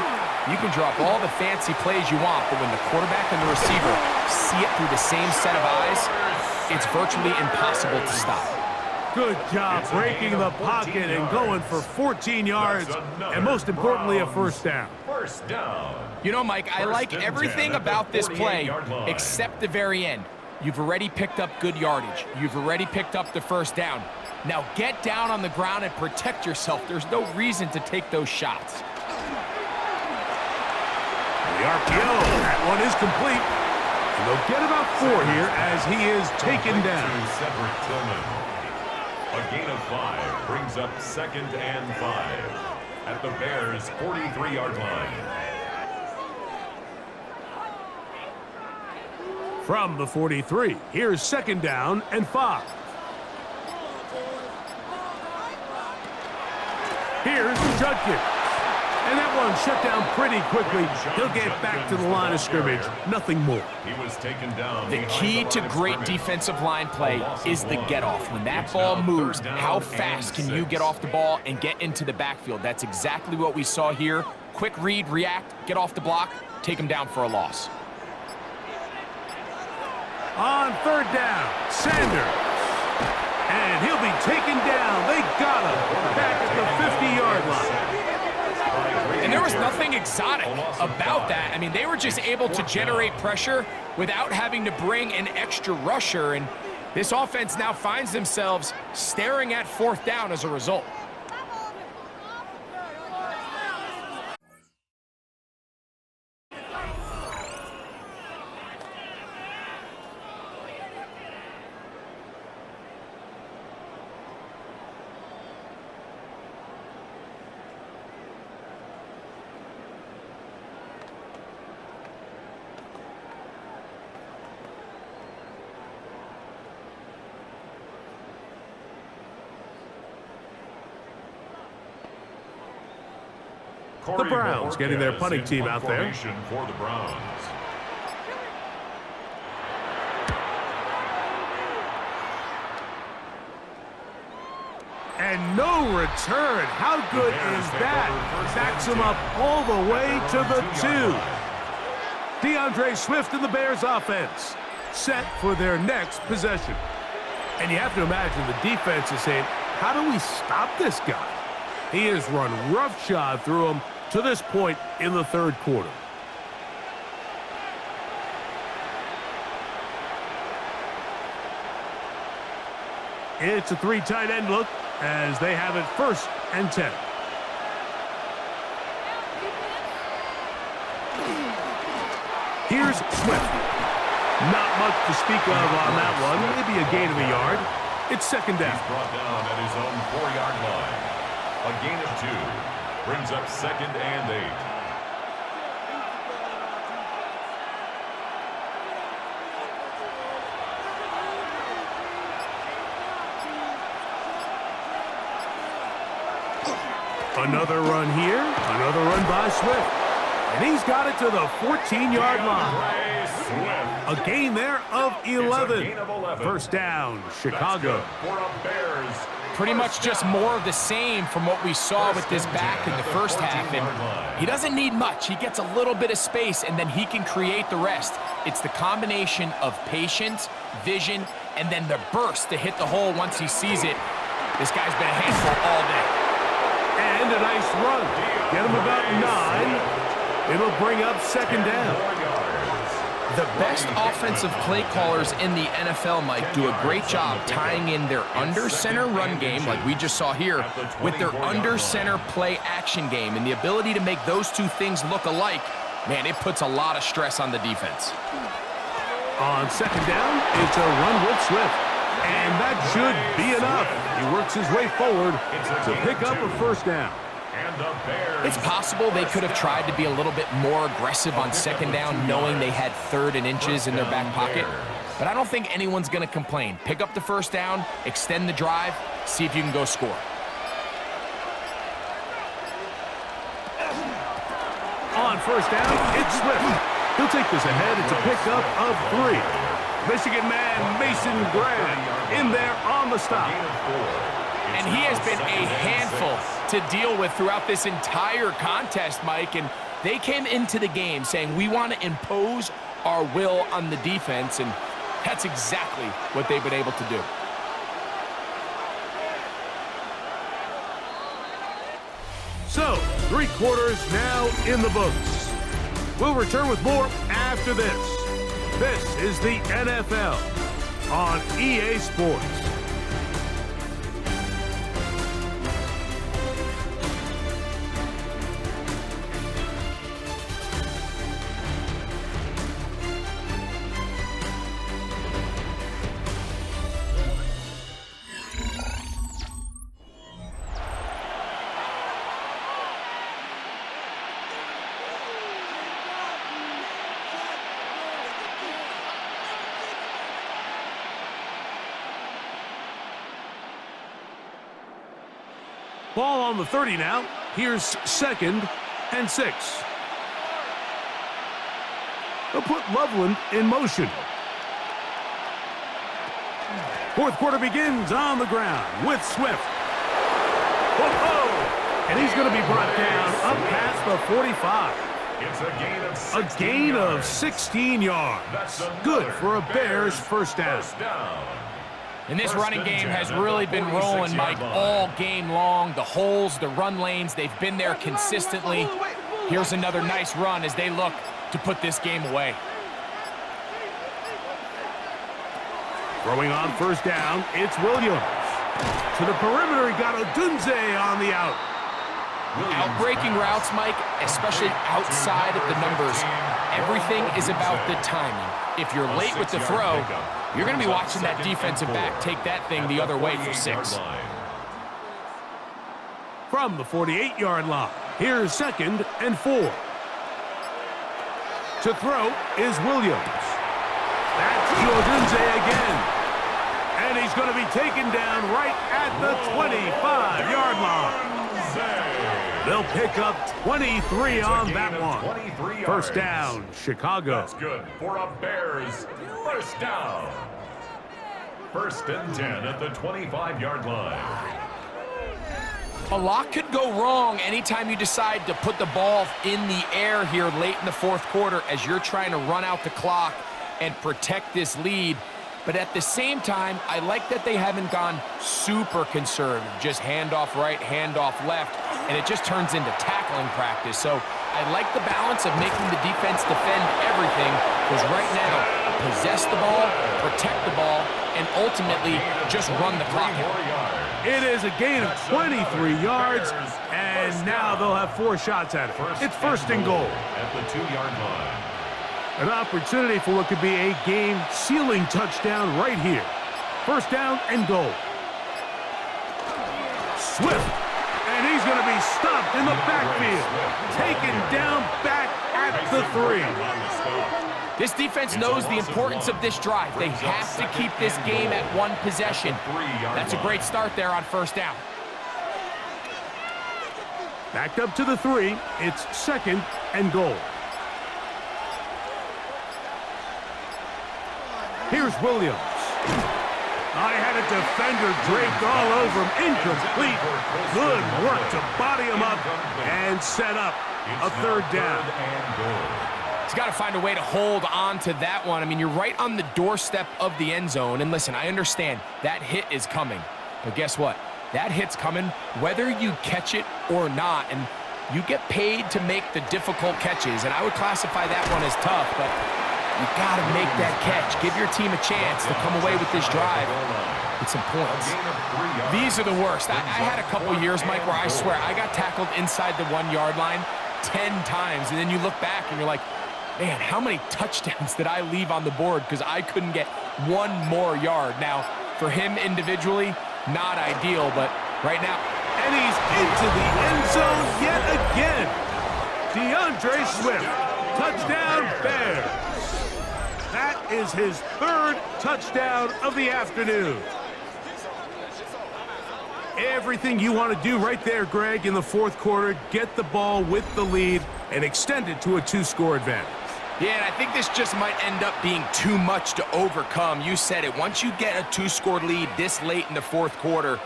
You can drop all the fancy plays you want, but when the quarterback and the receiver see it through the same set of eyes, it's virtually impossible to stop. Good job breaking the pocket and going for 14 yards, and most importantly, a first down. You know, Mike, I like everything about this play except the very end. You've already picked up good yardage. You've already picked up the first down. Now get down on the ground and protect yourself. There's no reason to take those shots. The RPO, that one is complete. And they'll get about 4 here as he is taken down. A gain of 5 brings up 2nd and 5 at the Bears' 43-yard line. From the 43, here's 2nd down and 5. Here's Judkins. And that one shut down pretty quickly. He'll get back to the line of scrimmage. Nothing more. He was taken down. The key to great defensive line play is the get-off. When that ball moves, how fast can you get off the ball and get into the backfield? That's exactly what we saw here. Quick read, react, get off the block, take him down for a loss. On third down, Sanders. And he'll be taken down. They got him back at the 50-yard line. And there was nothing exotic about that. I mean, they were just able to generate pressure without having to bring an extra rusher. And this offense now finds themselves staring at fourth down as a result. The Browns getting their punting team out there. For the Browns. And no return. How good is that? Backs him up all the way to the 2. DeAndre Swift and the Bears offense set for their next possession. And you have to imagine the defense is saying, how do we stop this guy? He has run roughshod through him to this point in the third quarter. It's a 3 tight end look as they have it 1st and 10. Here's Swift. Not much to speak of on that one. Maybe a gain of a yard. It's 2nd down. He's brought down at his own 4-yard line. A gain of 2. Brings up 2nd and 8. Another run here. Another run by Swift. And he's got it to the 14-yard line. A gain there of 11. 1st down, Chicago. For a Bears. Pretty much just more of the same from what we saw with this back in the first half. And he doesn't need much. He gets a little bit of space, and then he can create the rest. It's the combination of patience, vision, and then the burst to hit the hole once he sees it. This guy's been a handful all day. And a nice run. Get him about 9. It'll bring up 2nd down. The best offensive play callers in the NFL, Mike, do a great job tying in their under-center run game, like we just saw here, with their under-center play action game. And the ability to make those two things look alike, man, it puts a lot of stress on the defense. On 2nd down, it's a run with Swift. And that should be enough. He works his way forward to pick up a 1st down. It's possible they could have tried to be a little bit more aggressive on 2nd down, knowing they had 3rd and inches in their back pocket. But I don't think anyone's going to complain. Pick up the 1st down, extend the drive, see if you can go score. On 1st down, it's Swift. He'll take this ahead. It's a pickup of 3. Michigan man Mason Graham in there on the stop. And he has been a handful to deal with throughout this entire contest, Mike. And they came into the game saying, we want to impose our will on the defense. And that's exactly what they've been able to do. So, 3 quarters now in the books. We'll return with more after this. This is the NFL on EA Sports. Ball on the 30 now. Here's 2nd and 6. They'll put Loveland in motion. Fourth quarter begins on the ground with Swift. Whoa! And he's going to be brought down up past the 45. It's a gain of 16 yards. That's Good for a Bears first down. And this running game has really been rolling, Mike, all game long. The holes, the run lanes, they've been there consistently. Here's another nice run as they look to put this game away. Throwing on first down, it's Williams. To the perimeter, he got Odunze on the out. Out-breaking routes, Mike, especially outside of the numbers, everything is about the timing. If you're late with the throw, you're going to be watching that defensive back take that thing the other way for 6. From the 48-yard line, here's 2nd and 4. To throw is Williams. That's Odunze again. And he's going to be taken down right at the 25-yard line. They'll pick up 23 on that one. First down, Chicago. That's good for a Bears first down. 1st and 10 at the 25-yard line. A lot could go wrong anytime you decide to put the ball in the air here late in the fourth quarter as you're trying to run out the clock and protect this lead. But at the same time, I like that they haven't gone super conservative, just handoff right, handoff left, and it just turns into tackling practice. So I like the balance of making the defense defend everything, because right now, possess the ball, protect the ball, and ultimately just run the clock out. It is a gain of 23 yards, and now they'll have 4 shots at it. It's 1st and goal. At the 2-yard line. An opportunity for what could be a game-sealing touchdown right here. 1st down and goal. Swift, and he's going to be stopped in the backfield. Taken down back at the 3. This defense knows the importance of this drive. They have to keep this game at 1 possession. That's a great start there on 1st down. Backed up to the 3. It's 2nd and goal. Here's Williams. I had a defender draped all over him. Incomplete. Good work to body him up and set up a 3rd down. He's got to find a way to hold on to that one. I mean, you're right on the doorstep of the end zone. And listen, I understand that hit is coming. But guess what? That hit's coming whether you catch it or not. And you get paid to make the difficult catches. And I would classify that one as tough, but you got to make that catch. Give your team a chance to come away with this drive with some points. These are the worst. I had a couple years, Mike, where I swear I got tackled inside the 1-yard line 10 times. And then you look back and you're like, man, how many touchdowns did I leave on the board because I couldn't get 1 more yard? Now, for him individually, not ideal, but right now. And he's into the end zone yet again. DeAndre Swift, touchdown Bears. That is his 3rd touchdown of the afternoon. Everything you want to do right there, Greg, in the 4th quarter, get the ball with the lead and extend it to a 2-score advantage. Yeah, and I think this just might end up being too much to overcome. You said it. Once you get a 2-score lead this late in the 4th quarter,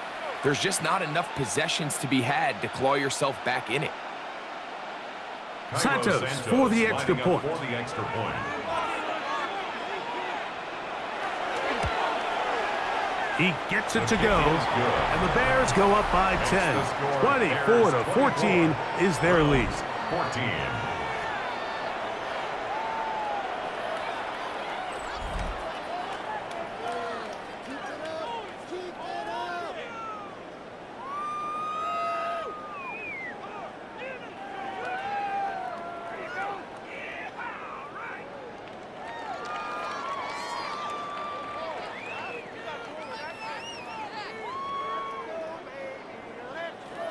there's just not enough possessions to be had to claw yourself back in it. Santos for the extra point. He gets it to go, and the Bears go up by 10. 24-14 is their lead. 14.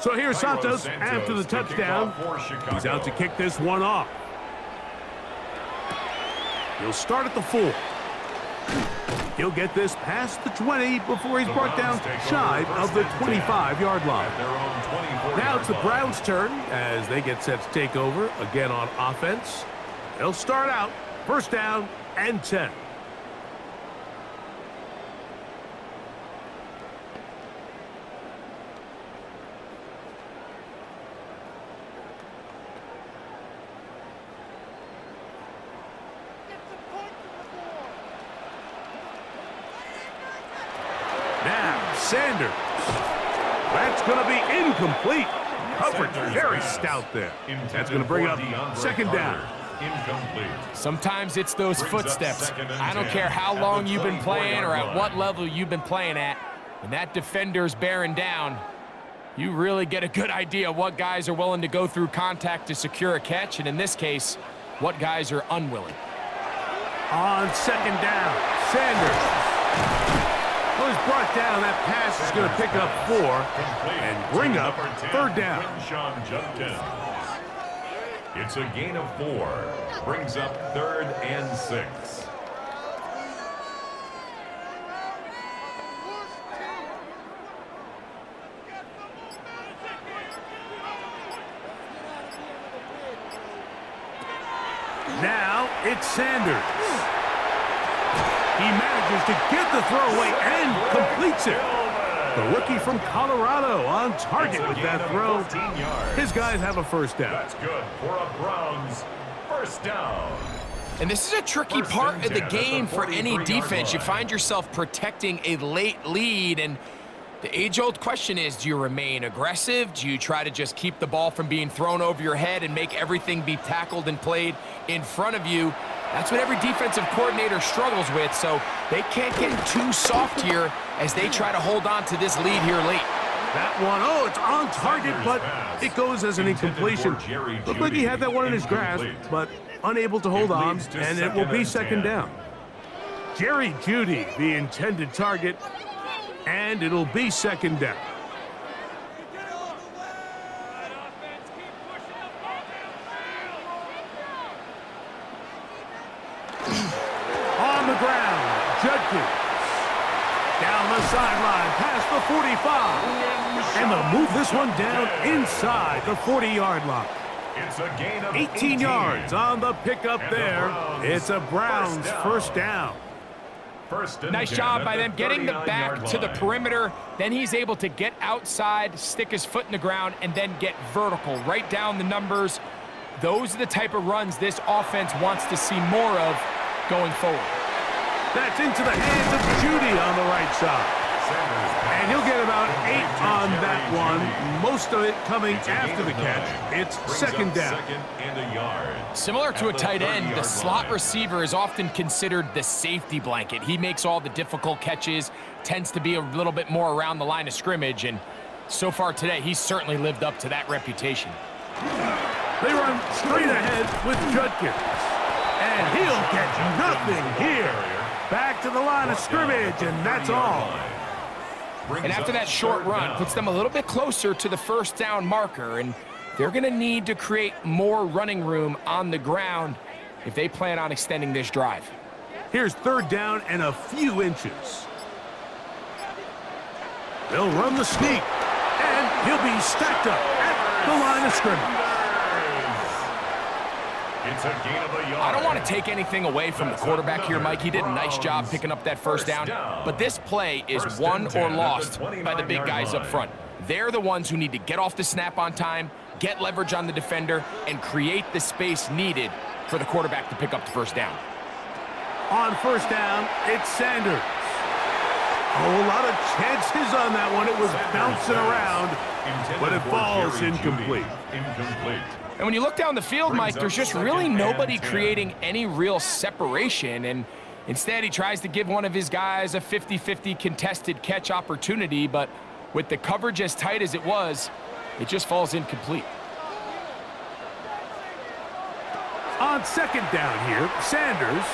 So here's Santos after the touchdown. He's out to kick this one off. He'll start at the 4. He'll He'll get this past the 20 before he's brought down shy of the 25-yard line. Now it's the Browns' turn as they get set to take over again on offense. They'll start out first down and 10. Sanders. That's going to be incomplete. Coverage very stout there. That's going to bring up second down. Incomplete. Sometimes it's those footsteps. I don't care how long you've been playing or at what level you've been playing at. When that defender's bearing down, you really get a good idea what guys are willing to go through contact to secure a catch, and in this case, what guys are unwilling. On second down, Sanders. Well, he's brought down. That pass is going to pick up 4 and bring up third down. It's a gain of 4. Brings up 3rd and 6. Now it's Sanders. He manages to get the throw away and completes it. The rookie from Colorado on target with that throw. His guys have a first down. That's good for a Browns first down. And this is a tricky part of the game for any defense. You find yourself protecting a late lead, and the age-old question is, do you remain aggressive? Do you try to just keep the ball from being thrown over your head and make everything be tackled and played in front of you? That's what every defensive coordinator struggles with, so they can't get too soft here as they try to hold on to this lead here late. That one, oh, it's on target, but it goes as an incompletion. Looked like he had that one in his grasp, but unable to hold on, and it will be second down. Jerry Jeudy, the intended target, and it'll be second down. On the ground, Judkins. Down the sideline, past the 45. And they'll move this one down inside the 40-yard line. It's a gain of 18 yards on the pickup there. It's a Browns first down. Nice job by them getting the back to the perimeter. Then he's able to get outside, stick his foot in the ground, and then get vertical. Right down the numbers. Those are the type of runs this offense wants to see more of going forward. That's into the hands of Jeudy on the right side. And he'll get about 8 on that one. Most of it coming after the catch. It's second down. Similar to a tight end, the slot receiver is often considered the safety blanket. He makes all the difficult catches, tends to be a little bit more around the line of scrimmage, and so far today, he's certainly lived up to that reputation. They run straight ahead with Judkins. And he'll get nothing here. Back to the line of scrimmage, and that's all. And after that short run, puts them a little bit closer to the first down marker, and they're going to need to create more running room on the ground if they plan on extending this drive. Here's third down and a few inches. They'll run the sneak, and he'll be stacked up at the line of scrimmage. It's a gain of a yard. I don't want to take anything away from the quarterback here, Mike. He did a nice job picking up that first down. But this play is won or lost by the big guys up front. They're the ones who need to get off the snap on time, get leverage on the defender, and create the space needed for the quarterback to pick up the first down. On first down, it's Sanders. A lot of chances on that one. It was bouncing around, but it falls incomplete. And when you look down the field, Mike, there's just really nobody creating any real separation. And instead, he tries to give one of his guys a 50-50 contested catch opportunity. But with the coverage as tight as it was, it just falls incomplete. On second down here, Sanders.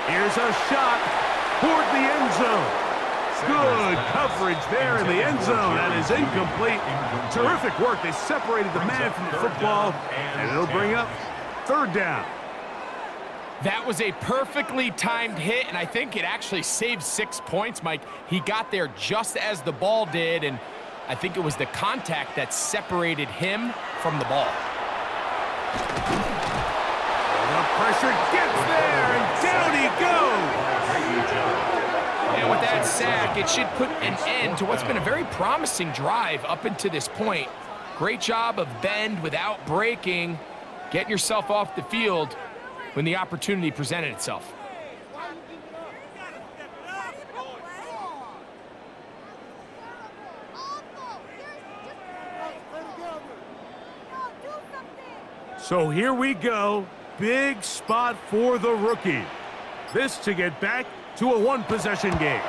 Here's a shot toward the end zone. Good coverage there in the end zone. That is incomplete. Terrific work. They separated the man from the football, and it'll bring up third down. That was a perfectly timed hit, and I think it actually saved 6 points, Mike. He got there just as the ball did, and I think it was the contact that separated him from the ball. The pressure gets there, and down he goes. And with that sack, it should put an end to what's been a very promising drive up until this point. Great job of bend without breaking, getting yourself off the field when the opportunity presented itself. So here we go. Big spot for the rookie. This to get back to a one-possession game.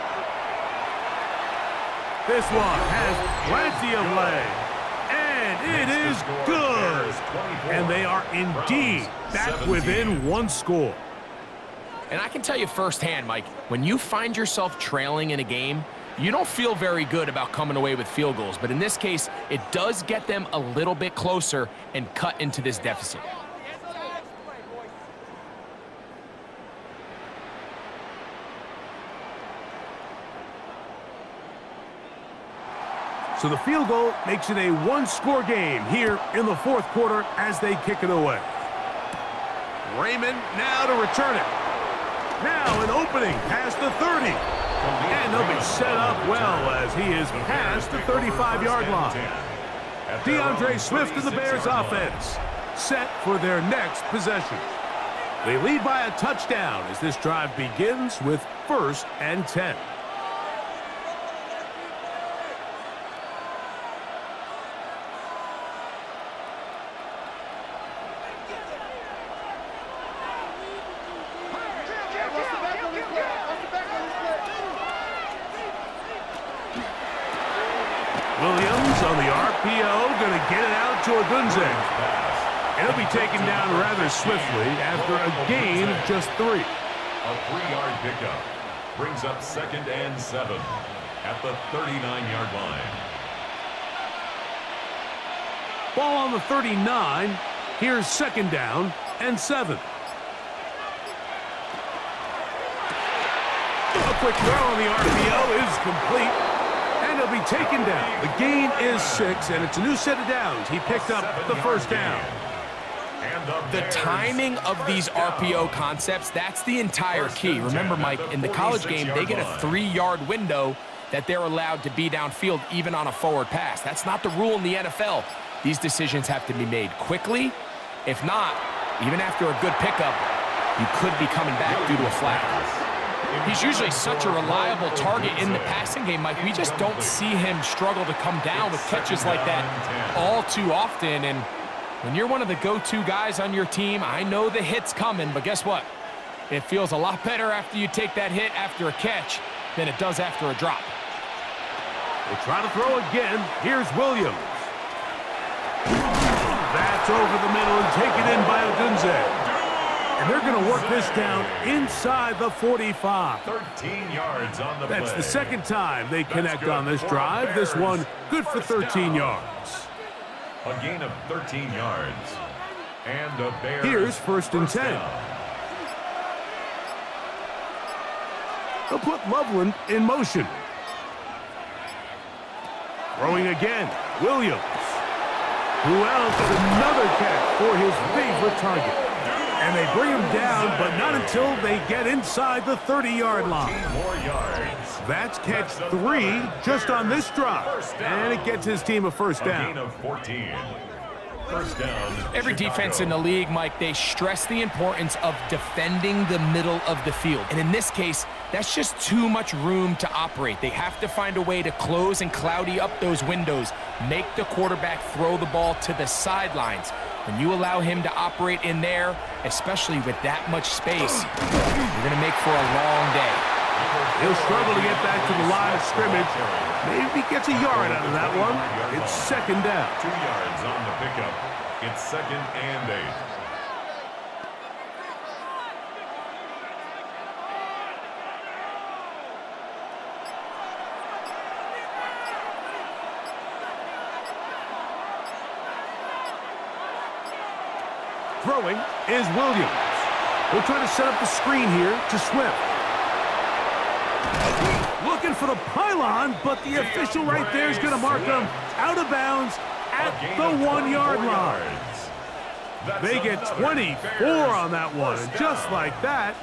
This one has plenty of leg. And it is good. And they are indeed back within one score. And I can tell you firsthand, Mike, when you find yourself trailing in a game, you don't feel very good about coming away with field goals. But in this case, it does get them a little bit closer and cut into this deficit. So the field goal makes it a one-score game here in the fourth quarter as they kick it away. Raymond now to return it. Now an opening past the 30. And they'll be set up well as he is past the 35-yard line. DeAndre Swift and the Bears offense set for their next possession. They lead by a touchdown as this drive begins with 1st and 10. Williams on the RPO, going to get it out to Agunze. It'll be taken down rather swiftly after a gain of just 3. A 3-yard pickup brings up 2nd and 7 at the 39-yard line. Ball on the 39. Here's 2nd down and 7. A quick throw on the RPO is complete. And he'll be taken down. The gain is 6, and it's a new set of downs. He picked up the 1st down. The timing of these RPO concepts, that's the entire key. Remember, Mike, in the college game, they get a 3-yard window that they're allowed to be downfield even on a forward pass. That's not the rule in the NFL. These decisions have to be made quickly. If not, even after a good pickup, you could be coming back due to a flag. He's usually such a reliable target in the passing game, Mike. We just don't see him struggle to come down with catches like that all too often. And when you're one of the go-to guys on your team, I know the hit's coming, but guess what? It feels a lot better after you take that hit after a catch than it does after a drop. They try to throw again. Here's Williams. That's over the middle and taken in by Agunze. And they're going to work this down inside the 45. 13 yards on the play. That's the 2nd time they connect on this drive. This one good for 13 yards. A gain of 13 yards. And a Bears Here's 1st and 10. down. They'll put Loveland in motion. Throwing again, Williams. Who else? Another catch for his favorite target. And they bring him down, but not until they get inside the 30-yard line. 14 more yards. That's catch 3 just on this drive. And it gets his team a 1st A down. gain of 14. 1st down. Every defense in the league, Mike, they stress the importance of defending the middle of the field. And in this case, that's just too much room to operate. They have to find a way to close and cloudy up those windows, make the quarterback throw the ball to the sidelines. When you allow him to operate in there, especially with that much space, you're going to make for a long day. He'll struggle to get back to the line of scrimmage. Maybe gets a yard out of that one. It's 2nd down. 2 yards on the pickup. It's 2nd and 8. Throwing is Williams. We'll try to set up the screen here to Swift. Looking for the pylon, but the official right there is going to mark them out of bounds at the 1 yard line. They get 24 on that one. And just like that,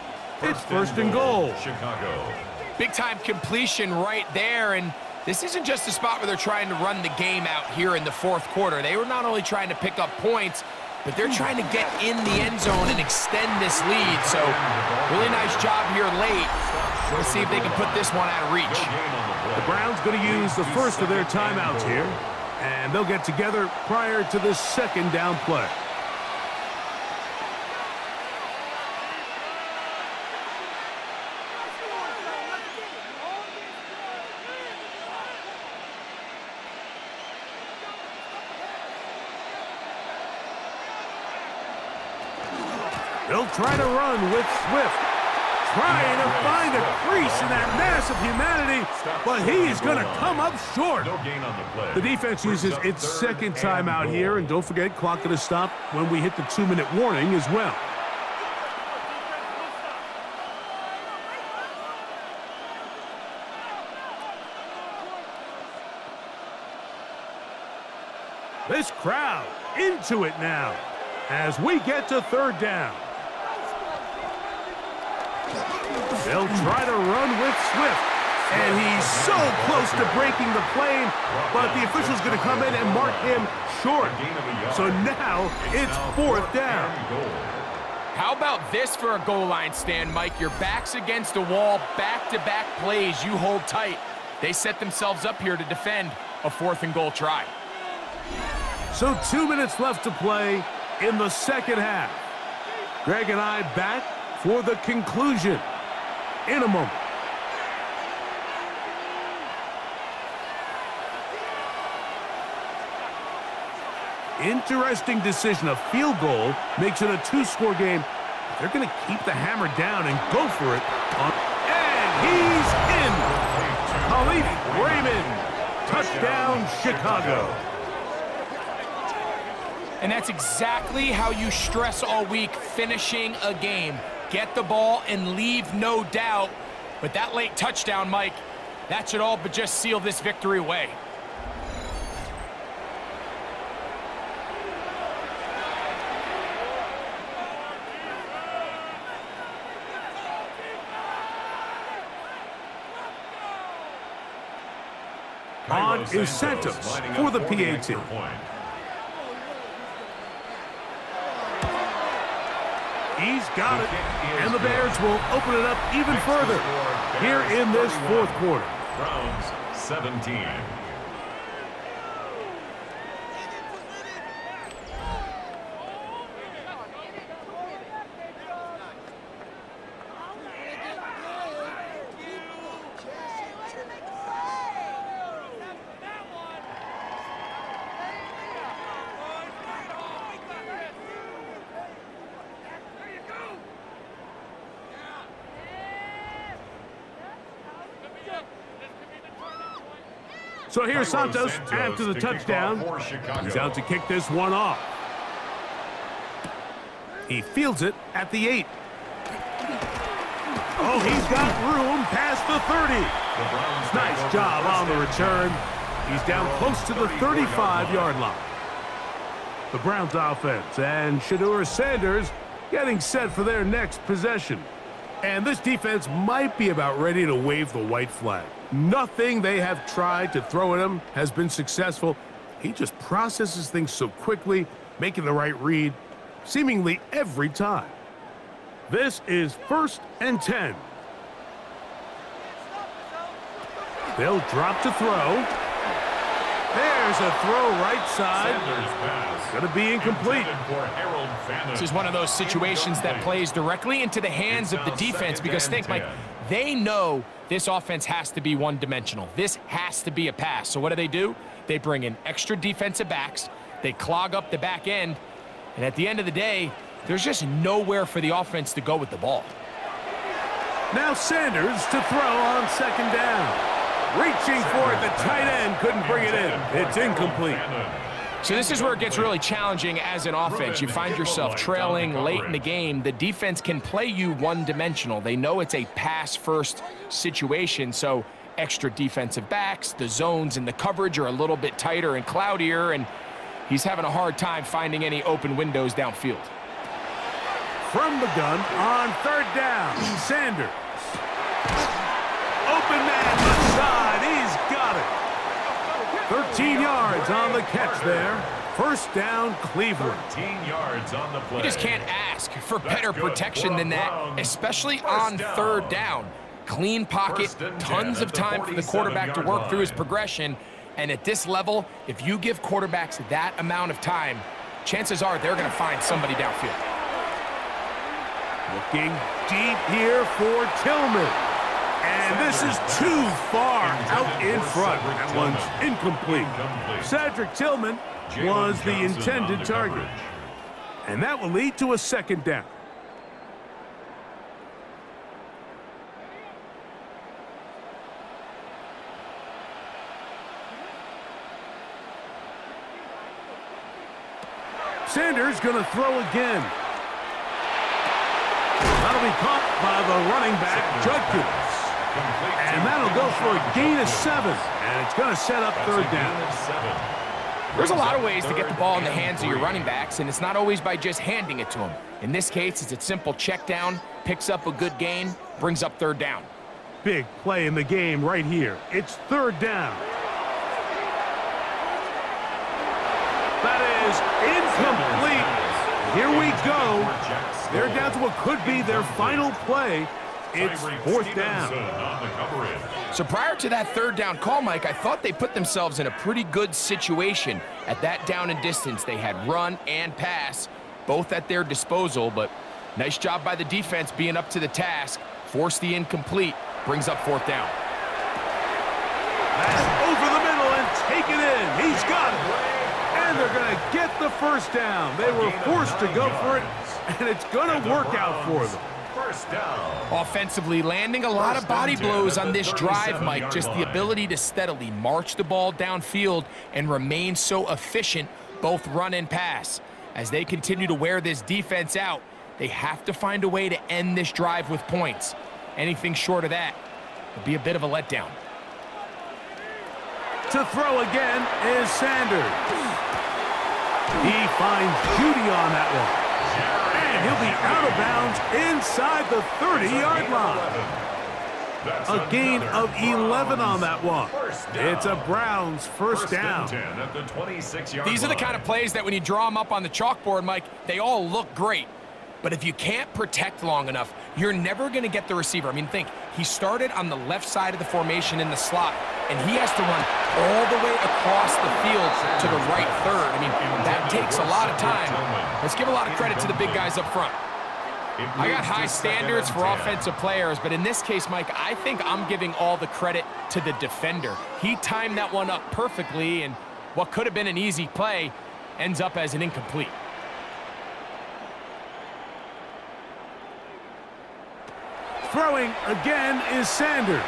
it's first and goal. Chicago. Big time completion right there, and this isn't just a spot where they're trying to run the game out here in the fourth quarter. They were not only trying to pick up points, but they're trying to get in the end zone and extend this lead. So really nice job here late. Let's see if they can put this one out of reach. The Browns going to use the first of their timeouts here, and they'll get together prior to the second down play. They'll try to run with Swift. Trying to find a crease in that mass of humanity, but he's going to come up short. No gain on the play. The defense uses its second timeout here, and don't forget, clock going to stop when we hit the 2-minute warning as well. This crowd into it now as we get to third down. They'll try to run with Swift, and he's so close to breaking the plane, but the official's going to come in and mark him short. So now it's fourth down. How about this for a goal line stand, Mike? Your back's against a wall, back-to-back plays. You hold tight. They set themselves up here to defend a fourth and goal try. So 2 minutes left to play in the second half. Greg and I back for the conclusion in a moment. Interesting decision. A field goal makes it a 2-score game. They're going to keep the hammer down and go for it. And he's in. Kalif Raymond. Touchdown, Chicago. And that's exactly how you stress all week, finishing a game. Get the ball and leave no doubt. But that late touchdown, Mike, that should all but just seal this victory away. On is Santos for the PAT. He's got it, and the Bears will open it up even further here in this fourth quarter. Browns 17. So here's Santos after the touchdown. He's out to kick this one off. He fields it at the 8. Oh, he's got room past the 30. Nice job on the return. He's down close to the 35-yard line. The Browns offense and Shedeur Sanders getting set for their next possession. And this defense might be about ready to wave the white flag. Nothing they have tried to throw at him has been successful. He just processes things so quickly, making the right read seemingly every time. This is 1st and 10. They'll drop to throw. There's a throw right side. Going to be incomplete. This is one of those situations that plays directly into the hands of the defense because think, Mike, they know this offense has to be one-dimensional. This has to be a pass. So what do? They bring in extra defensive backs. They clog up the back end. And at the end of the day, there's just nowhere for the offense to go with the ball. Now Sanders to throw on second down. Reaching for it, the tight end couldn't bring it in. It's incomplete. So this is where it gets really challenging as an offense. You find yourself trailing late in the game. The defense can play you one-dimensional. They know it's a pass-first situation, so extra defensive backs, the zones and the coverage are a little bit tighter and cloudier, and he's having a hard time finding any open windows downfield. From the gun on third down, Sanders. Open man left side, he's got it. 13 yards on the catch there. First down, Cleveland. 13 yards on the play. You just can't ask for better protection than that, especially on third down. Clean pocket, tons of time for the quarterback to work through his progression. And at this level, if you give quarterbacks that amount of time, chances are they're going to find somebody downfield. Looking deep here for Tillman. And this is too far out in front. That one's incomplete. Cedric Tillman was the intended target. And that will lead to a second down. Sanders going to throw again. That'll be caught by the running back, Judkins. And that'll go for a gain of 7. And it's going to set up third down. There's a lot of ways to get the ball in the hands of your running backs, and it's not always by just handing it to them. In this case, it's a simple check down, picks up a good gain, brings up third down. Big play in the game right here. It's third down. That is incomplete. Here we go. They're down to what could be their final play. It's fourth down. So prior to that third down call, Mike, I thought they put themselves in a pretty good situation at that down and distance. They had run and pass, both at their disposal, but nice job by the defense being up to the task. Force the incomplete, brings up fourth down. That's over the middle and take it in. He's got it. And they're going to get the first down. They were forced to go for it, and it's going to work out for them. First down. Offensively, landing a lot of body blows on this drive, Mike. Just the ability to steadily march the ball downfield and remain so efficient, both run and pass. As they continue to wear this defense out, they have to find a way to end this drive with points. Anything short of that would be a bit of a letdown. To throw again is Sanders. He finds Judy on that one. And he'll be out of bounds inside the 30-yard line. A gain of 11 on that one. It's a Browns first down. These are the kind of plays that when you draw them up on the chalkboard, Mike, they all look great. But if you can't protect long enough, you're never going to get the receiver. I mean, think, he started on the left side of the formation in the slot, and he has to run all the way across the field to the right third. I mean, that takes a lot of time. Let's give a lot of credit to the big guys up front. I got high standards for offensive players, but in this case, Mike, I think I'm giving all the credit to the defender. He timed that one up perfectly, and what could have been an easy play ends up as an incomplete. Throwing again is Sanders.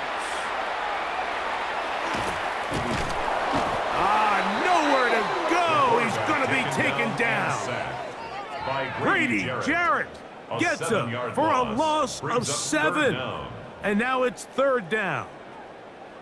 Nowhere to go. He's going to be taken down. Grady Jarrett gets him for a loss of 7. And now it's third down.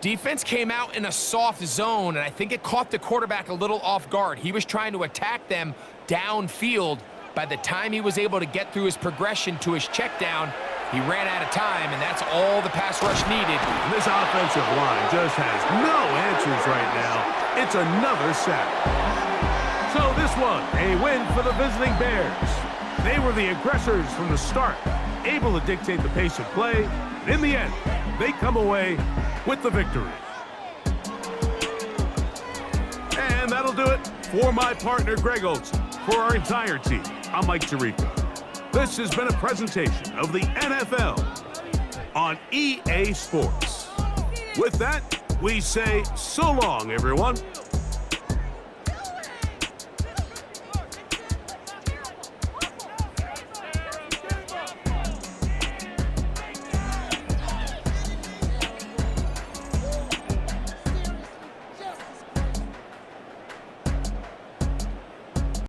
Defense came out in a soft zone, and I think it caught the quarterback a little off guard. He was trying to attack them downfield. By the time he was able to get through his progression to his check down, he ran out of time, and that's all the pass rush needed. And this offensive line just has no answers right now. It's another sack. So this one, a win for the visiting Bears. They were the aggressors from the start, able to dictate the pace of play. And in the end, they come away with the victory. And that'll do it for my partner, Greg Olson. For our entire team, I'm Mike Tirico. This has been a presentation of the NFL on EA Sports. With that, we say so long, everyone.